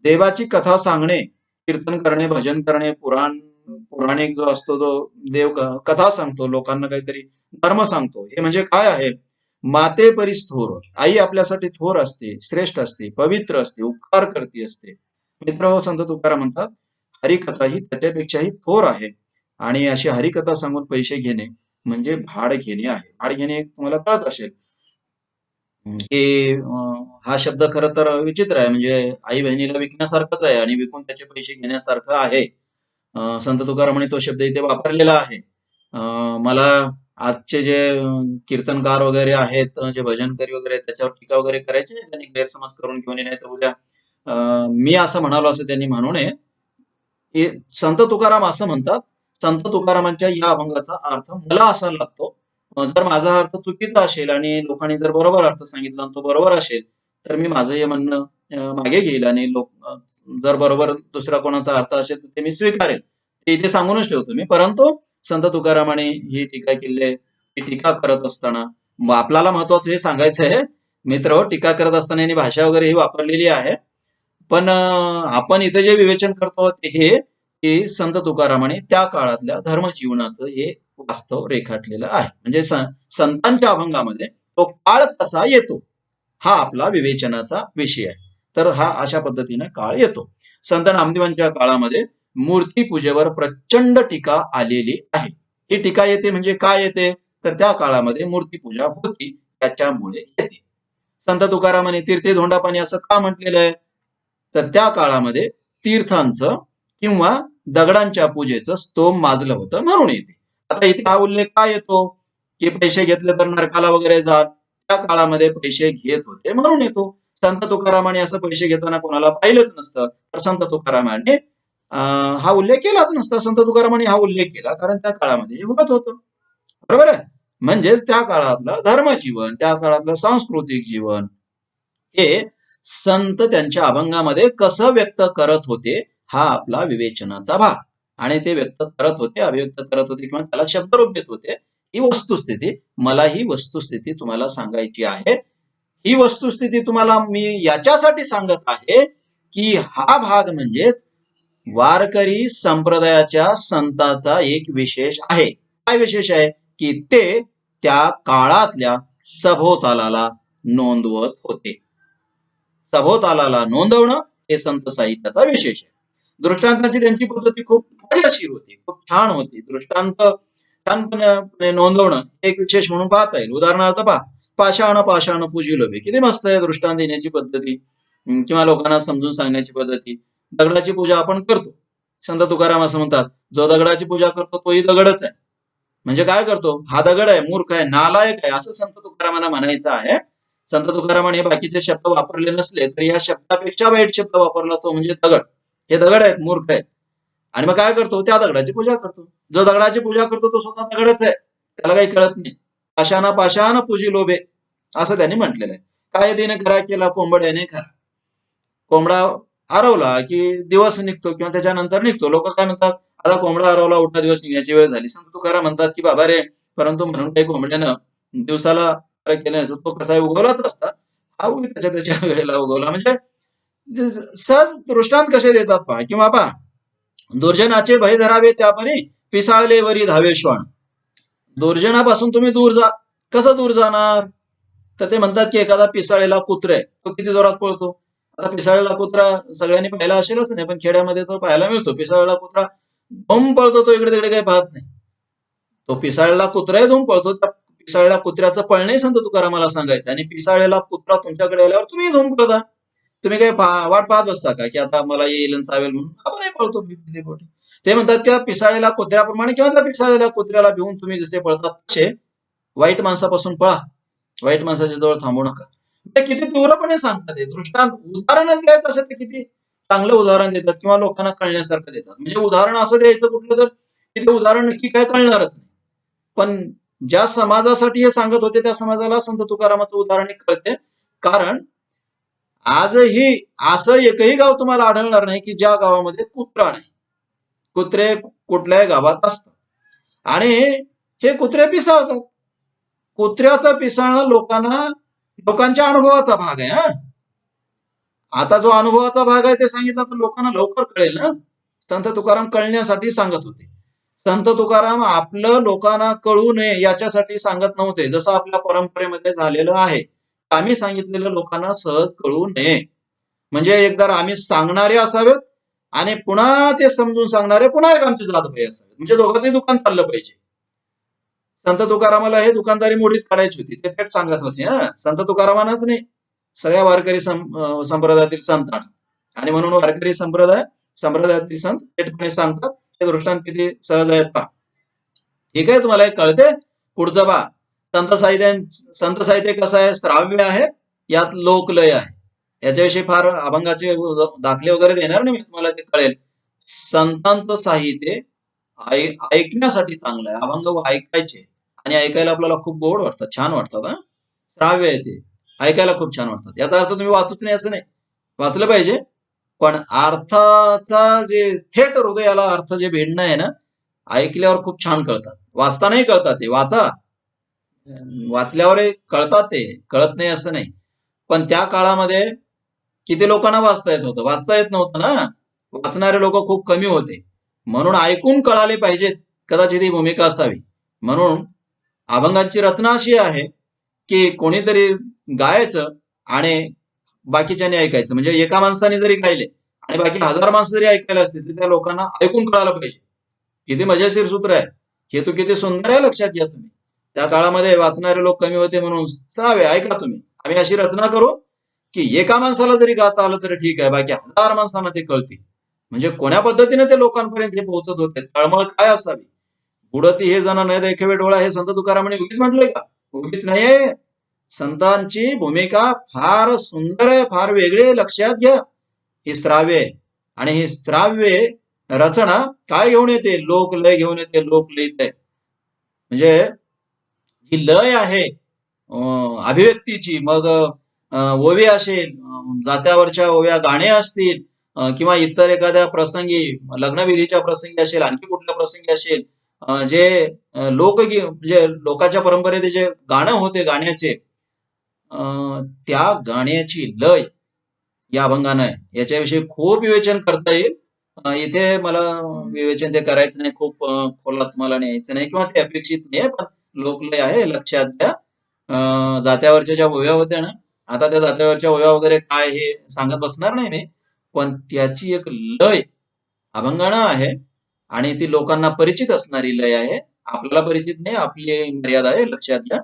देवाची कथा सांगणे, कीर्तन करणे, भजन करणे, पौराणिक जो असतो तो देव कथा सांगतो, लोकांना काहीतरी धर्म सांगतो, हे म्हणजे काय आहे? माते परीस थोर, आई आपल्यासाठी थोर असते, श्रेष्ठ असते, पवित्र असते, उपकार करती असते. मित्र संत तुकाराम म्हणतात, हरिकथा ही त्याच्यापेक्षाही थोर आहे. आणि अशी हरिकथा सांगून पैसे घेणे म्हणजे भाड घेणे आहे. भाड घेणे तुम्हाला कळत असेल की हा शब्द खरं तर विचित्र आहे. म्हणजे आई बहिणीला विकण्यासारखंच आहे आणि विकून त्याचे पैसे घेण्यासारखं आहे. संत तुकारामांनी तो शब्द इथे वापरलेला आहे. मला आजचे जे कीर्तनकार वगैरे आहेत, जे भजनकरी वगैरे आहेत, त्याच्यावर टीका वगैरे करायची नाही, त्यांनी गैरसमज करून घेऊन नाही तर उद्या मी असं म्हणालो असं त्यांनी म्हणू नये. संत तुकाराम असं म्हणतात, संत तुकारामांच्या या अभंगाचा अर्थ मला असा लागतो, जर माझा अर्थ चुकीचा असेल आणि लोकांनी जर बरोबर अर्थ सांगितला आणि तो बरोबर असेल तर मी माझं हे म्हणणं मागे घेईल, आणि जर बरोबर दुसरा कोणाचा अर्थ असेल तर ते मी स्वीकारेल. ते इथे सांगूनच ठेवतो मी. परंतु संत तुकारामाने ही टीका केली आहे. ही टीका करत असताना आपल्याला महत्वाचं हे सांगायचं आहे मित्र हो, टीका करत असताना यांनी भाषा वगैरे ही वापरलेली आहे. पण आपण इथे जे विवेचन करतो ते हे की संत तुकारामाने त्या काळातल्या धर्मजीवनाचं हे वास्तव रेखाटलेलं आहे. म्हणजे संतांच्या अभंगामध्ये तो काळ कसा येतो हा आपला विवेचनाचा विषय आहे. तर हा अशा पद्धतीने काळ येतो. संत नामदेवांच्या काळामध्ये मूर्तीपूजेवर प्रचंड टीका आलेली आहे. ही टीका येते म्हणजे काय येते, तर त्या काळामध्ये मूर्तीपूजा होती त्याच्यामुळे येते. संत तुकारामांनी तीर्थे धोंडापाणी असं का म्हटलेलं आहे, तर त्या काळामध्ये तीर्थांचं किंवा दगडांच्या पूजेचं स्तोम माजलं होतं म्हणून येते. आता इथे हा उल्लेख काय येतो, की पैसे घेतले तर नरकाला वगैरे जात, त्या काळामध्ये पैसे घेत होते म्हणून येतो. संत तुकारामाने असं पैसे घेताना कोणाला पाहिलंच नसतं, तर संत तुकारामाने हा उल्लेख केलाच नसता. संत तुकारामाने हा उल्लेख केला कारण त्या काळामध्ये हे होत होतं. बरोबर आहे. म्हणजेच त्या काळातलं धर्मजीवन, त्या काळातलं सांस्कृतिक जीवन हे संत त्यांच्या अभंगामध्ये कसं व्यक्त करत होते हा आपला विवेचनाचा भाग. आणि ते व्यक्त करत होते, अभिव्यक्त करत होते किंवा त्याला शब्दरूप देत होते. ही वस्तुस्थिती, मला ही वस्तुस्थिती तुम्हाला सांगायची आहे. ही वस्तुस्थिती तुम्हाला मी याच्यासाठी सांगत आहे की हा भाग म्हणजेच वारकरी संप्रदायाच्या संताचा एक विशेष आहे. काय विशेष आहे, की ते त्या काळातल्या सभोतालाला नोंदवत होते. सभोतालाला नोंदवणं हे संत साहित्याचा विशेष आहे. दृष्टांताची त्यांची पद्धती खूप मजेशीर होती, खूप छान होती. दृष्टांत छानपणे नोंदवणं एक विशेष म्हणून पाहता येईल. उदाहरणार्थ पहा, पाषाण पाषाण पूजी लोभे, किती मस्त आहे दृष्टांत देण्याची पद्धती किंवा लोकांना समजून सांगण्याची पद्धती. दगडाची पूजा आपण करतो, संत तुकाराम असं म्हणतात, जो दगडाची पूजा करतो तोही दगडच आहे. म्हणजे काय करतो, हा दगड आहे, मूर्ख आहे, नालायक आहे, असं संत तुकारामांना म्हणायचं आहे. संत तुकारामाने बाकीचे शब्द वापरले नसले तरी या शब्दापेक्षा वाईट शब्द वापरला तो म्हणजे दगड. हे दगड आहेत, मूर्ख आहेत. आणि मग काय करतो, त्या दगडाची पूजा करतो. जो दगडाची पूजा करतो तो स्वतः दगडच आहे, त्याला काही कळत नाही. पाषाणा पाषाण पूजी लोभे असं त्यांनी म्हटलेलं आहे. काय दिन खरा केला कोंबड्याने खरा. कोंबडा हरवला की दिवस निघतो किंवा त्याच्यानंतर निघतो. लोक काय म्हणतात, आता कोंबडा हरवला, उठा दिवस निघण्याची वेळ झाली. संत तुकाराम म्हणतात की बाबा रे, परंतु म्हणून काही कोंबड्यानं दिवसाला केल्यास तो कसा उगवलाच असता, हा उगी त्याच्या त्याच्या वेळेला उगवला. म्हणजे सहज दृष्टांत कसे देतात पहा. किंवा पहा, दुर्जनाचे भय धरावे त्यापरी पिसाळले वरी धावे श्वान. दुर्जनापासून तुम्ही दूर जा. कसं दूर जाणार, तर ते म्हणतात की एखादा पिसाळलेला कुत्रा आहे, तो किती जोरात पळतो. आता पिसाळलेला कुत्रा सगळ्यांनी पाहिला असेलच नाही, पण खेड्यामध्ये तो पाहायला मिळतो. पिसाळलेला कुत्रा धूम पळतो, तो इकडे तिकडे काही पाहत नाही. तो पिसाळलेला कुत्राही धूम पळतो. त्या पिसाळलेल्या कुत्र्याचं पळणंही संत तुकारामाला सांगायचं. आणि पिसाळलेला कुत्रा तुमच्याकडे आल्यावर तुम्ही धूम पळता. तुम्ही काही वाट पाहत बसता का, की आता मला येईल आणि चावेल म्हणून, आपणही पळतो भीतीपोटी. ते म्हणतात त्या पिसाळलेल्या कुत्र्याप्रमाणे किंवा त्या पिसाळलेल्या कुत्र्याला भिवून तुम्ही जसे पळतात तसे वाईट माणसापासून पळा, वाईट माणसाच्या जवळ थांबू नका. ते किती तीव्रपणे सांगतात. हे दृष्टांत उदाहरणच द्यायचं असेल तर किती चांगलं उदाहरण देतात किंवा लोकांना कळण्यासारखं देतात. म्हणजे उदाहरण असं द्यायचं कुठलं तर की ते उदाहरण नक्की काय कळणारच नाही. पण ज्या समाजासाठी हे सांगत होते त्या समाजाला संत तुकारामाचं उदाहरण कळते. कारण आजही असं एकही गाव तुम्हाला आढळणार नाही की ज्या गावामध्ये कुत्रा नाही. कुत्रे कुठल्याही गावात असतात आणि हे कुत्रे पिसाळतात. कुत्र्याचं पिसाळणं लोकांच्या अनुभवाचा भाग आहे. आता जो अनुभवाचा भाग आहे ते सांगितलं तर लोकांना लवकर कळेल ना. संत तुकाराम कळण्यासाठी सांगत होते. संत तुकाराम आपलं लोकांना कळू नये याच्यासाठी सांगत नव्हते, जसं आपल्या परंपरेमध्ये झालेलं आहे. आम्ही सांगितलेलं लोकांना सहज कळू नये, म्हणजे एकदा आम्ही सांगणारे असावेत आणि पुन्हा ते समजून सांगणारे पुन्हा एक आमचे जातभाई असावेत. म्हणजे दोघांचंही दुकान चाललं पाहिजे. संत तुकारामाला हे दुकानदारी मोडीत काढायची होती, ते थेट सांगत होते. संत तुकारामांनाच नाही, सगळ्या वारकरी संप्रदायातील संतांना. आणि म्हणून वारकरी संप्रदायातील संत थेटपणे सांगतात. हे दृष्टांत किती सहज आहेत पहा. ठीक आहे, तुम्हाला एक कळते. पुढचं पहा, संत साहित्य कसं आहे, श्राव्य आहे, यात लोकलय आहे. याच्याविषयी फार अभंगाचे दाखले वगैरे देणार नाही मी, तुम्हाला ते कळेल. संतांचं साहित्य ऐकण्यासाठी चांगलं आहे. अभंग ऐकायचे आणि ऐकायला आपल्याला खूप गोड वाटतात, छान वाटतात. श्राव्य आहे ते, ऐकायला खूप छान वाटतात. याचा अर्थ तुम्ही वाचूच नाही असं नाही, वाचलं पाहिजे. पण अर्थाचा जे थेट हृदयाला अर्थ जे भिडणं आहे ना, ऐकल्यावर खूप छान कळतात. वाचतानाही कळतात ते, वाचल्यावरही कळतात ते, कळत नाही असं नाही. पण त्या काळामध्ये किती लोकांना वाचता येत होतं, वाचता येत नव्हतं ना. वाचणारे लोक खूप कमी होते, म्हणून ऐकून कळाले पाहिजेत, कदाचित ही भूमिका असावी. म्हणून अभंगांची रचना अशी आहे की कोणीतरी गायचं आणि बाकीच्याने ऐकायचं. म्हणजे एका माणसाने जरी गायले आणि बाकी 1000 माणसं जरी ऐकायला असतील तर त्या लोकांना ऐकून कळायला पाहिजे. किती मजेशीर सूत्र आहे. हे तो किती सुंदर आहे, लक्षात घ्या तुम्ही. त्या काळामध्ये वाचणारे लोक कमी होते म्हणून श्राव्य ऐका तुम्ही. आम्ही अशी रचना करू की एका माणसाला जरी गाता आलं तरी ठीक आहे, बाकी 1000 माणसांना ते कळतील. म्हणजे कोण्या पद्धतीने ते लोकांपर्यंत हे पोहोचत होते, तळमळ काय असावी. बुडती हे जण न देखावे डोळा, हे संत तुकारामांनी उगीच म्हटलंय का? उगीच नाहीये. संतांची भूमिका फार सुंदर आहे, फार वेगळी आहे, लक्षात घ्या. ही श्राव्य आहे आणि ही श्राव्य रचना काय घेऊन येते? लोकलय घेऊन येते. लोकलयीत आहे म्हणजे जी लय आहे अभिव्यक्तीची, मग ओवी असेल, जात्यावरच्या ओव्या, गाणे असतील, किंवा इतर एखाद्या प्रसंगी, लग्नविधीच्या प्रसंगी असेल, आणखी कुठल्या प्रसंगी असेल, जे लोकगीत म्हणजे लोकांच्या परंपरेत जे गाणं होते गाण्याचे, त्या गाण्याची लय या अभंगानं आहे. याच्याविषयी खूप विवेचन करता येईल. इथे मला विवेचन ते करायचं नाही, खूप खोलात तुम्हाला न्यायचं नाही किंवा ते अपेक्षित नाही, पण लोकलय आहे, लक्षात घ्या. जात्यावरच्या ज्या ओव्या होत्या ना, आता त्या जात्यावरच्या ओव्या वगैरे काय हे सांगत बसणार नाही मी, पण त्याची एक लय अभंगानं आहे आणि ती लोकांना परिचित असणारी लय आहे. आपल्याला परिचित नाही, आपली मर्यादा आहे, लक्षात घ्या.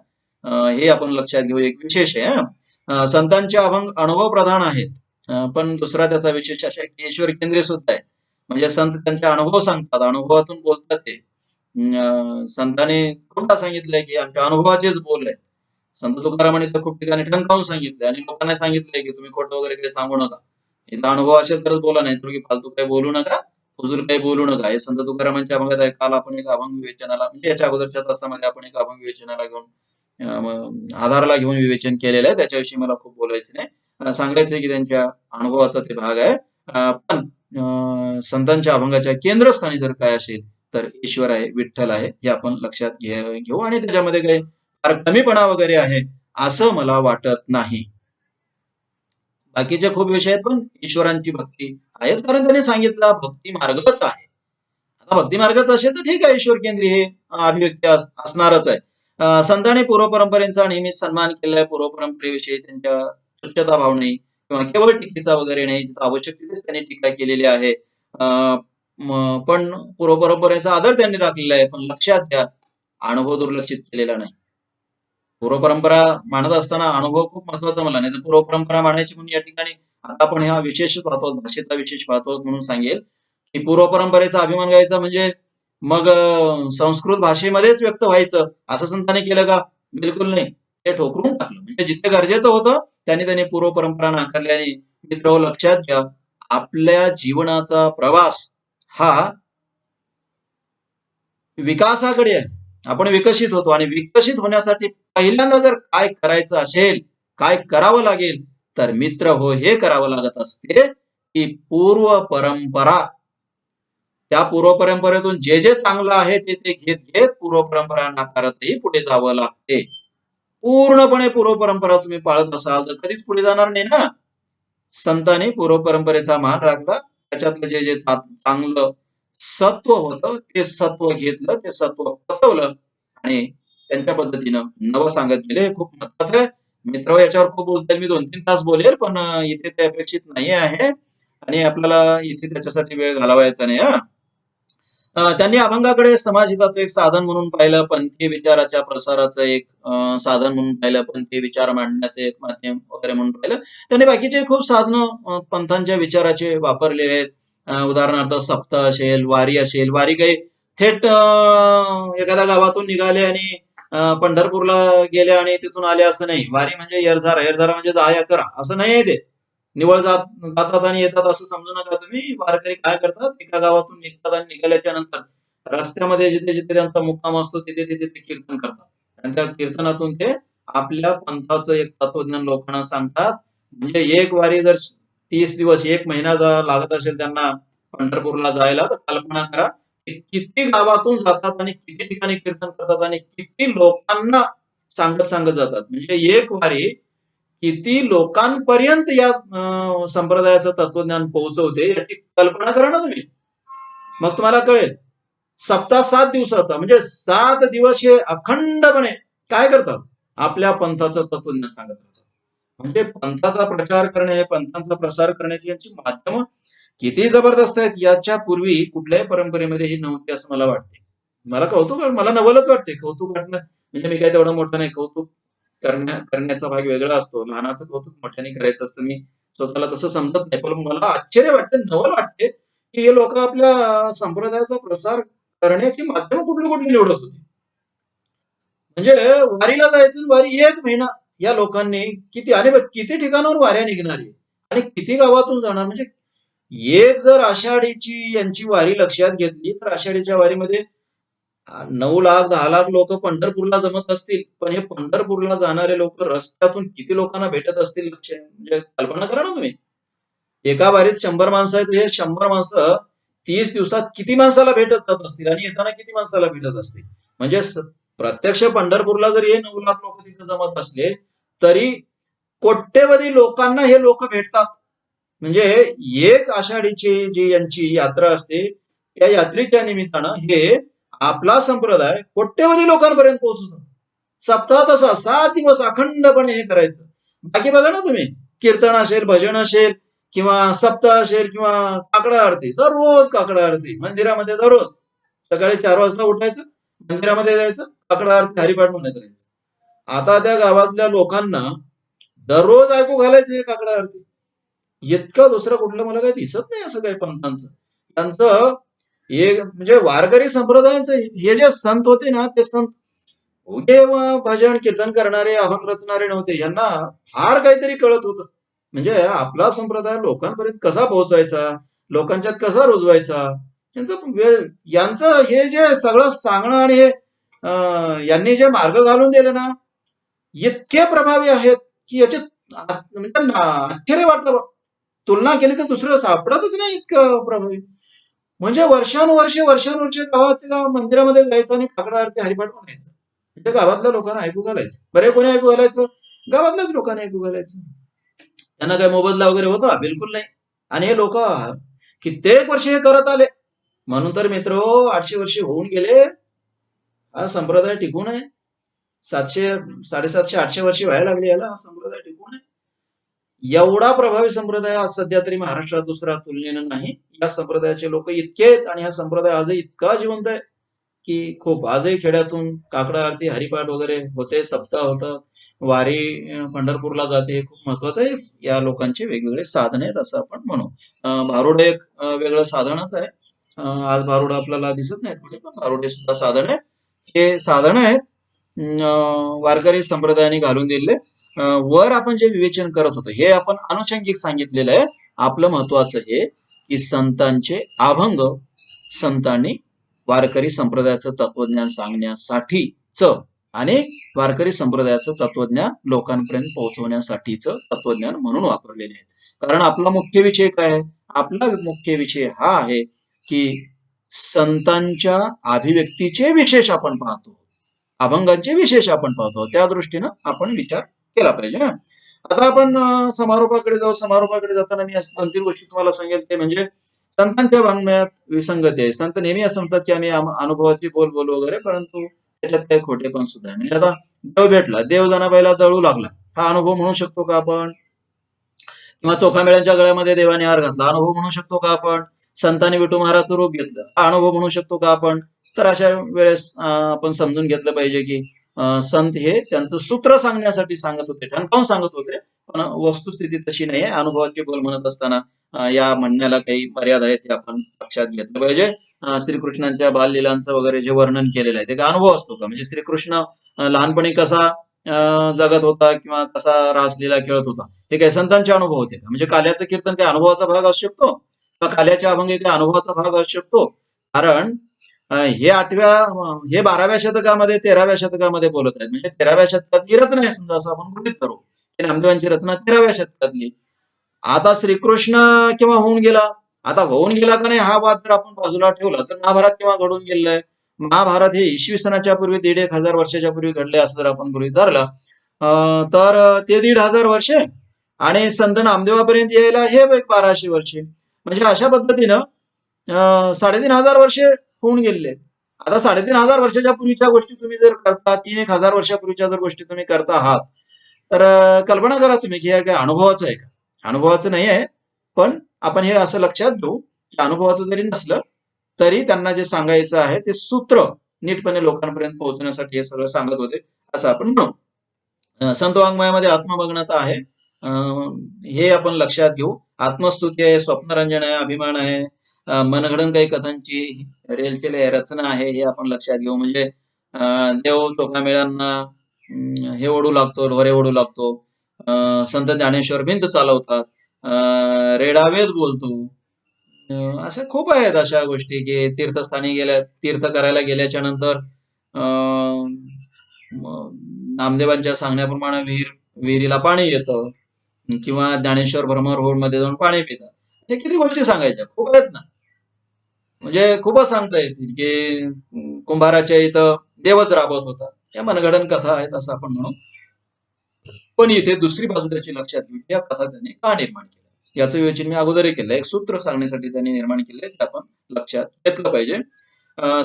हे आपण लक्षात घेऊ, एक विशेष आहे. संतांचे अभंग अनुभव प्रधान आहेत, पण दुसरा त्याचा विशेष असा की ईश्वर केंद्रीय सुद्धा आहे. म्हणजे संत त्यांचे अनुभव सांगतात, अनुभवातून बोलतात ते. संतांनी खूपदा सांगितलंय की आमच्या अनुभवाचेच बोल आहेत. संत तुकारामांनी तर खूप ठिकाणी ठणकावून सांगितलंय आणि लोकांना सांगितलंय की तुम्ही खोटं वगैरे काही सांगू नका. इथं अनुभव असेल तरच बोला, नाही तुम्ही फालतू काही बोलू नका, हुजूर काही बोलू नका. हे संत तुकारामांच्या अभंगात आहे. काल आपण एक अभंग विवेचनाला, म्हणजे याच्या अगोदरच्या तासामध्ये आपण एक अभंग विवेचनाला घेऊन आधाराला घेऊन विवेचन केलेलं आहे. त्याच्याविषयी मला खूप बोलायचं नाही. सांगायचंय की त्यांच्या अनुभवाचा ते भाग आहे. पण संतांच्या अभंगाच्या केंद्रस्थानी जर काय असेल तर ईश्वर आहे, विठ्ठल आहे, हे आपण लक्षात घेऊ आणि त्याच्यामध्ये काही फार कमीपणा वगैरे आहे असं मला वाटत नाही. बाकीचे खूप विषय आहेत, पण ईश्वरांची भक्ती आहेच, कारण त्यांनी सांगितलं भक्ती मार्गच आहे. आता भक्ती मार्गच असेल तर ठीक आहे, ईश्वर केंद्री हे अभिव्यक्ती असणारच आहे. संतांनी पूर्वपरंपरेचा नेहमीच सन्मान केलाय. पूर्वपरंपरेविषयी त्यांच्या तुच्छता भाव नाही किंवा केवळ टीकेचा वगैरे नाही, जिथं आवश्यक तिथेच त्यांनी टीका केलेली आहे. पण पूर्वपरंपरेचा आदर त्यांनी राखलेला आहे. पण लक्षात घ्या, अनुभव दुर्लक्षित केलेला नाही. पूर्वपरंपरा मानत असताना अनुभव खूप महत्वाचा मला, नाही तर पूर्वपरंपरा मानायची म्हणून या ठिकाणी आता आपण हा विशेष पाहतो, भाषेचा विशेष पाहतो म्हणून सांगेल की पूर्वपरंपरेचा अभिमान गायचा म्हणजे मग संस्कृत भाषेमध्येच व्यक्त व्हायचं असं संतांनी केलं का? बिलकुल नाही. ते ठोकरून टाकलं. म्हणजे जिथे गरजेचं होतं त्यांनी पूर्वपरंपरा नाकारल्याने, मित्र लक्षात घ्या, आपल्या जीवनाचा प्रवास हा विकासाकडे आहे. आपण विकसित होतो आणि विकसित होण्यासाठी पहिल्यांदा जर काय करायचं असेल, काय करावं लागेल, तर मित्र हो हे करावं लागत असते की पूर्व परंपरा, त्या पूर्व परंपरेतून जे जे चांगलं आहे ते ते घेत घेत पूर्व परंपरा नाकारतही पुढे जावं लागते. पूर्णपणे पूर्व परंपरा तुम्ही पाळत असाल तर कधीच पुढे जाणार नाही ना. संतांनी पूर्व परंपरेचा मान राखला, त्याच्यातलं जे जे चांगलं सत्व होतं ते सत्व घेतलं, ते सत्व पचवलं आणि त्यांच्या पद्धतीनं नवं सांगत गेले. खूप महत्वाचं आहे मित्र. याच्यावर खूप बोलता मी 2-3 तास बोलेल, पण इथे ते अपेक्षित नाही आहे आणि आपल्याला इथे त्याच्यासाठी वेळ घालवायचा नाही. त्यांनी अभंगाकडे समाजहिताचं एक साधन म्हणून पाहिलं, पंथी विचाराच्या प्रसाराचं एक साधन म्हणून पाहिलं, पंथी विचार मांडण्याचं एक माध्यम वगैरे म्हणून पाहिलं. त्यांनी बाकीचे खूप साधनं पंथांच्या विचाराचे वापरलेले आहेत. उदाहरणार्थ सप्ताह असेल, वारी असेल. वारी काही थेट एखाद्या गावातून निघाले आणि पंढरपूरला गेले आणि तिथून आले असं नाही. वारी म्हणजे येरझारा, येरझारा म्हणजे जाया करा असं नाही आहे ते. निवळ जातात आणि येतात असं समजू नका तुम्ही. वारकरी काय करतात, एका गावातून निघतात आणि निघाल्याच्या नंतर रस्त्यामध्ये जिथे जिथे त्यांचा मुक्काम असतो तिथे तिथे ते कीर्तन करतात आणि त्या कीर्तनातून ते आपल्या पंथाचं एक तत्वज्ञान लोकांना सांगतात. म्हणजे एक वारी जर 30 दिवस, 1 महिना लागत असेल त्यांना पंढरपूरला जायला, तर कल्पना करा किती गावातून जातात आणि किती ठिकाणी कीर्तन करतात आणि किती लोकांना सांगत सांगत जातात. म्हणजे एक वारी किती लोकांपर्यंत या संप्रदायाचं तत्वज्ञान पोहोचवते याची कल्पना करा ना तुम्ही. मग तुम्हाला कळेल. सप्ताह 7 दिवसाचा म्हणजे 7 दिवस हे अखंडपणे काय करतात? आपल्या पंथाचं तत्वज्ञान सांगत राहतात. म्हणजे पंथाचा प्रचार करणे, पंथांचा प्रसार करण्याची यांची माध्यम किती जबरदस्त आहेत याच्या पूर्वी कुठल्याही परंपरेमध्ये ही नव्हती असं मला वाटते. मला नवलच वाटते कौतुक वाटणं. म्हणजे मी काही तेवढं मोठं नाही. कौतुक करण्याचा भाग वेगळा असतो. लहानाचं कौतुक मोठ्याने करायचं असतं. मी स्वतःला तसं समजत नाही. पण मला आश्चर्य वाटते, नवल वाटते की हे लोक आपल्या संप्रदायाचा प्रसार करण्याची माध्यम कुठली कुठली निवडत होती. म्हणजे वारीला जायचं आणि वारी 1 महिना या लोकांनी किती ठिकाणाहून वाऱ्या निघणार आहे आणि किती गावातून जाणार. म्हणजे एक जर आषाढीची यांची वारी लक्षात घेतली तर आषाढीच्या वारीमध्ये 9 लाख 10 लाख लोक पंढरपूरला जमत असतील. पण हे पंढरपूरला जाणारे लोक रस्त्यातून किती लोकांना भेटत असतील म्हणजे कल्पना करा ना तुम्ही. एका वारीत 100 माणसं आहेत. हे 100 माणसं 30 दिवसात किती माणसाला भेटत जात असतील आणि येताना किती माणसाला भेटत असतील. म्हणजे प्रत्यक्ष पंढरपूरला जर हे 9 लाख लोक तिथे जमत असले तरी कोट्यवधी लोकांना हे लोक भेटतात. म्हणजे एक आषाढीची जी यांची यात्रा असते त्या यात्रेच्या निमित्तानं हे आपला संप्रदाय कोट्यवधी लोकांपर्यंत पोहोचतो. सप्ताह तसा 7 दिवस अखंडपणे हे करायचं. बाकी बघा ना तुम्ही, कीर्तन असेल, भजन असेल किंवा सप्ताह असेल किंवा काकडा आरती, दररोज काकडा आरती मंदिरामध्ये. दररोज सकाळी 4 वाजता उठायचं, मंदिरामध्ये जायचं, काकडा आरती हरिपाठ म्हणत राहायचं. आता त्या गावातल्या लोकांना दररोज ऐकू घालायचं हे काकडा आरती. इतकं दुसरं कुठलं मला काही दिसत नाही असं काही पंथांचं. त्यांचं हे म्हणजे वारकरी संप्रदायांचं हे जे संत होते ना, ते संत भजन कीर्तन करणारे, अभंग रचणारे नव्हते. यांना फार काहीतरी कळत होतं. म्हणजे आपला संप्रदाय लोकांपर्यंत कसा पोहोचायचा, लोकांच्यात कसा रुजवायचा, यांचं हे जे सगळं सांगणं आणि हे यांनी जे मार्ग घालून दिले ना, इतके प्रभावी आहेत की याचे म्हणजे आश्चर्य वाटलं. तुलना केली तर दुसरं सापडतच नाही इतकं प्रभावी. म्हणजे वर्षानुवर्षे गावातल्या मंदिरामध्ये जायचं आणि काकडा आरती हरिपाठ म्हणायचं. म्हणजे गावातल्या लोकांना ऐकू घालायचं. बरे कोणी ऐकू घालायचं? गावातल्याच लोकांना ऐकू घालायचं. त्यांना काय मोबदला वगैरे होता? बिलकुल नाही. आणि हे लोक कित्येक वर्ष हे करत आले. म्हणून तर मित्र 800 वर्षे होऊन गेले, हा संप्रदाय टिकून आहे. 700 750 800 वर्षे व्हायला लागली याला, हा संप्रदाय टिकून आहे. एवढा प्रभावी संप्रदाय आज सध्या तरी महाराष्ट्रात दुसरा तुलनेनं नाही. या संप्रदायाचे लोक इतके आहेत आणि हा संप्रदाय आजही इतका जिवंत आहे की खूप. आजही खेड्यातून काकडा आरती हरिपाठ वगैरे होते, सप्ताह होतात, वारी पंढरपूरला जाते. खूप महत्वाचं आहे. या लोकांचे वेगवेगळे साधन आहेत असं आपण म्हणू. भारुड एक वेगळं साधनच आहे. आज भारुड आपल्याला दिसत नाहीत कुठे, पण भारुडे सुद्धा साधन आहे. हे साधन आहेत वारकरी संप्रदायाने घालून दिले. वर आपण जे विवेचन करत होतो हे आपण अनुषंगिक सांगितलेलं आहे. आपलं महत्वाचं हे की संतांचे अभंग संतांनी वारकरी संप्रदायाचं तत्वज्ञान सांगण्यासाठीच आणि वारकरी संप्रदायाचं तत्वज्ञान लोकांपर्यंत पोहोचवण्यासाठीच तत्वज्ञान म्हणून वापरलेले आहेत. कारण आपला मुख्य विषय काय आहे? आपला मुख्य विषय हा आहे की संतांच्या अभिव्यक्तीचे विशेष आपण पाहतो, अभंगांचे विशेष आपण पाहतो. त्या दृष्टीनं आपण विचार केला पाहिजे. आता आपण समारोपाकडे जाऊ. समारोपाकडे जाताना मी अंतिम गोष्टी तुम्हाला सांगेल ते म्हणजे संतांच्या वाङ्मयात विसंगती आहे. संत नेहमी असं म्हणतात की आम्ही अनुभवाची बोल बोलू वगैरे, परंतु त्याच्यात काही खोटे पण सुद्धा आहे. म्हणजे आता देव भेटला, देव जनाबाईला जळू लागला, हा अनुभव म्हणू शकतो का आपण? किंवा चोखामेळ्यांच्या गळ्यामध्ये देवाने हार घातला, अनुभव म्हणू शकतो का आपण? संतांनी विठू महाराजचं रूप घेतलं, हा अनुभव म्हणू शकतो का आपण? तर अशा वेळेस आपण समजून घेतलं पाहिजे की संत हे त्यांचं सूत्र सांगण्यासाठी सांगत होते, ठणकावून सांगत होते, पण वस्तुस्थिती तशी नाही आहे. अनुभवाची बोल म्हणत असताना या म्हणण्याला काही मर्यादा आहेत हे आपण लक्षात घेतलं पाहिजे. श्रीकृष्णांच्या बाललीलांचं वगैरे जे वर्णन केलेलं आहे ते काय अनुभव असतो का? म्हणजे श्रीकृष्ण लहानपणी कसा जगत होता किंवा कसा रासलीला खेळत होता हे काही संतांचे अनुभव होते का? म्हणजे काल्याचं कीर्तन काही अनुभवाचा भाग असू शकतो का? काल्याचे अभंग काही अनुभवाचा भाग असू शकतो? कारण हे 12व्या शतकामध्ये 13व्या शतकामध्ये बोलत आहेत. म्हणजे 13व्या शतकातली रचना आहे समजा, असं आपण गृहीत करू. नामदेवांची रचना 13व्या शतकातली. आता श्रीकृष्ण केव्हा होऊन गेला? आता होऊन गेला का नाही हा वाद जर आपण बाजूला ठेवला तर महाभारत केव्हा घडून गेलंय? महाभारत हे इसवी सनाच्या पूर्वी 1,500 वर्षाच्या पूर्वी घडले असं जर आपण गृहीत धरलं तर ते 1,500 वर्षे आणि संत नामदेवापर्यंत यायला हे 1200 वर्षे. म्हणजे अशा पद्धतीनं 3,500 वर्षे होऊन गेले. आता 3,500 वर्षाच्या पूर्वीच्या गोष्टी तुम्ही जर करता, 1,000 वर्षापूर्वीच्या जर गोष्टी तुम्ही करता आहात, तर कल्पना करा तुम्ही की हे काय अनुभवाचं आहे का? अनुभवाचं नाही आहे. पण आपण हे असं लक्षात घेऊ की अनुभवाचं जरी नसलं तरी त्यांना जे सांगायचं आहे ते सूत्र नीटपणे लोकांपर्यंत पोहोचण्यासाठी हे सगळं सांगत होते, असं आपण म्हणू. संत वाङ्मयामध्ये आत्ममग्नता आहे. हे आपण लक्षात घेऊ. आत्मस्तुती आहे, स्वप्नरंजन आहे, अभिमान आहे, मनगडन काही कथांची रेलचेल आहे, रचना आहे, हे आपण लक्षात घेऊ. म्हणजे देव चोखामेळ्यांना हे ओढू लागतो, ढोरे ओढू लागतो. संत ज्ञानेश्वर भिंत चालवतात. रेडा वेद बोलतो. अशा खूप आहेत अशा गोष्टी की तीर्थस्थानी गेल्या, तीर्थ करायला गेल्याच्या नंतर नामदेवांच्या सांगण्याप्रमाणे विहिरीला पाणी येतं, किंवा ज्ञानेश्वर भ्रमर रोड मध्ये जाऊन पाणी पितात. अशा किती गोष्टी सांगायच्या, खूप आहेत ना. म्हणजे खूपच सांगता येतील की कुंभाराच्या इथं देवच राबत होता. या मनगडन कथा आहेत असं आपण म्हणू. पण इथे दुसरी बाजू त्याची लक्षात घेऊ, या कथा त्यांनी का निर्माण केल्या याचं विवेचन मी अगोदरही केलं. एक सूत्र सांगण्यासाठी त्यांनी निर्माण केले, ते आपण लक्षात घेतलं पाहिजे.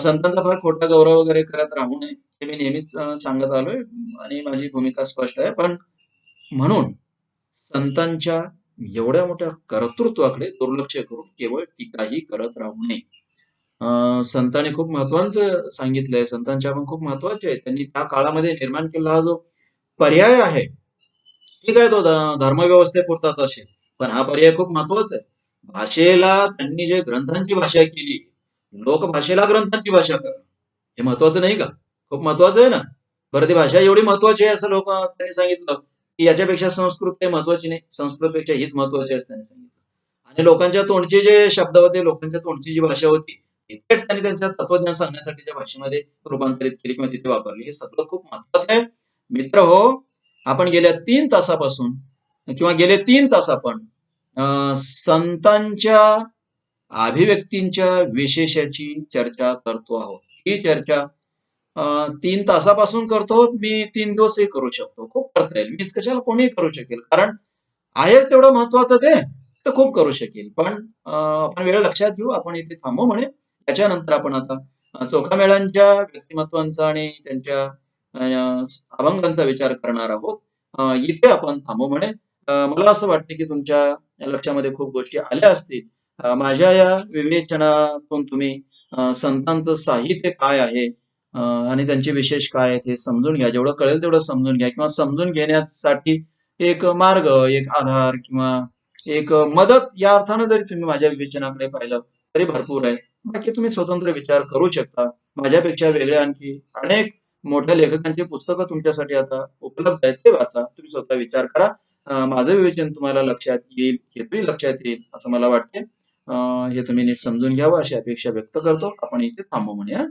संतांचा फार खोटा गौरव वगैरे करत राहू नये, हे मी नेहमीच सांगत आलोय आणि माझी भूमिका स्पष्ट आहे. पण म्हणून संतांच्या एवढ्या मोठ्या कर्तृत्वाकडे दुर्लक्ष करून केवळ टीकाही करत राहू नये. संतांनी खूप महत्वाचं सांगितलंय, संतांच्या पण खूप महत्वाचे आहेत. त्यांनी त्या काळामध्ये निर्माण केलेला हा जो पर्याय आहे, ठीक आहे तो धर्मव्यवस्थेपुरताच असेल, पण हा पर्याय खूप महत्वाचा आहे. भाषेला त्यांनी जे ग्रंथांची भाषा केली, लोकभाषेला ग्रंथांची भाषा करणं, हे महत्वाचं नाही का? खूप महत्वाचं आहे ना. बरं, ती भाषा एवढी महत्वाची आहे असं लोक त्यांनी सांगितलं की याच्यापेक्षा संस्कृत काही महत्वाची नाही, संस्कृतपेक्षा हीच महत्वाची आहे त्यांनी सांगितलं. आणि लोकांच्या तोंडचे जे शब्द होते, लोकांच्या तोंडची जी भाषा होती, थेट त्यांनी त्यांच्या तत्वज्ञान सांगण्यासाठीच्या भाषेमध्ये रूपांतरित केली किंवा तिथे वापरली. हे सगळं खूप महत्वाचं आहे. मित्र हो, आपण गेल्या 3 तासापासून किंवा गेले 3 तास आपण संतांच्या अभिव्यक्तींच्या विशेषाची चर्चा करतो आहोत. ही चर्चा 3 तासापासून करतो, मी 3 दिवसही करू शकतो, खूप करता येईल. मीच कशाला, कोणीही करू शकेल, कारण आहेच तेवढं महत्वाचं ते, तर खूप करू शकेल. पण आपण वेळ लक्षात घेऊ, आपण इथे थांबू म्हणे. त्याच्यानंतर आपण आता चोखामेळांच्या व्यक्तिमत्वांचा आणि त्यांच्या अभंगांचा विचार करणार आहोत. इथे आपण थांबू म्हणे. मला असं वाटतं की तुमच्या लक्षामध्ये खूप गोष्टी आल्या असतील. माझ्या या विवेचनातून तुम्ही संतांचं साहित्य काय आहे आणि त्यांचे विशेष काय आहेत हे समजून घ्या. जेवढं कळेल तेवढं समजून घ्या, किंवा समजून घेण्यासाठी एक मार्ग, एक आधार किंवा एक मदत या अर्थानं जरी तुम्ही माझ्या विवेचनाकडे पाहिलं तरी भरपूर आहे. बाकी तुम्ही स्वतंत्र विचार करू शकता. माझ्यापेक्षा वेगळे आणखी अनेक मोठ्या लेखकांची पुस्तकं तुमच्यासाठी आता उपलब्ध आहेत, ते वाचा, तुम्ही स्वतः विचार करा. माझं विवेचन तुम्हाला लक्षात येईल, हेतूही लक्षात येईल असं मला वाटते. हे तुम्ही नीट समजून घ्यावं अशी अपेक्षा व्यक्त करतो. आपण इथे थांबू म्हणूया.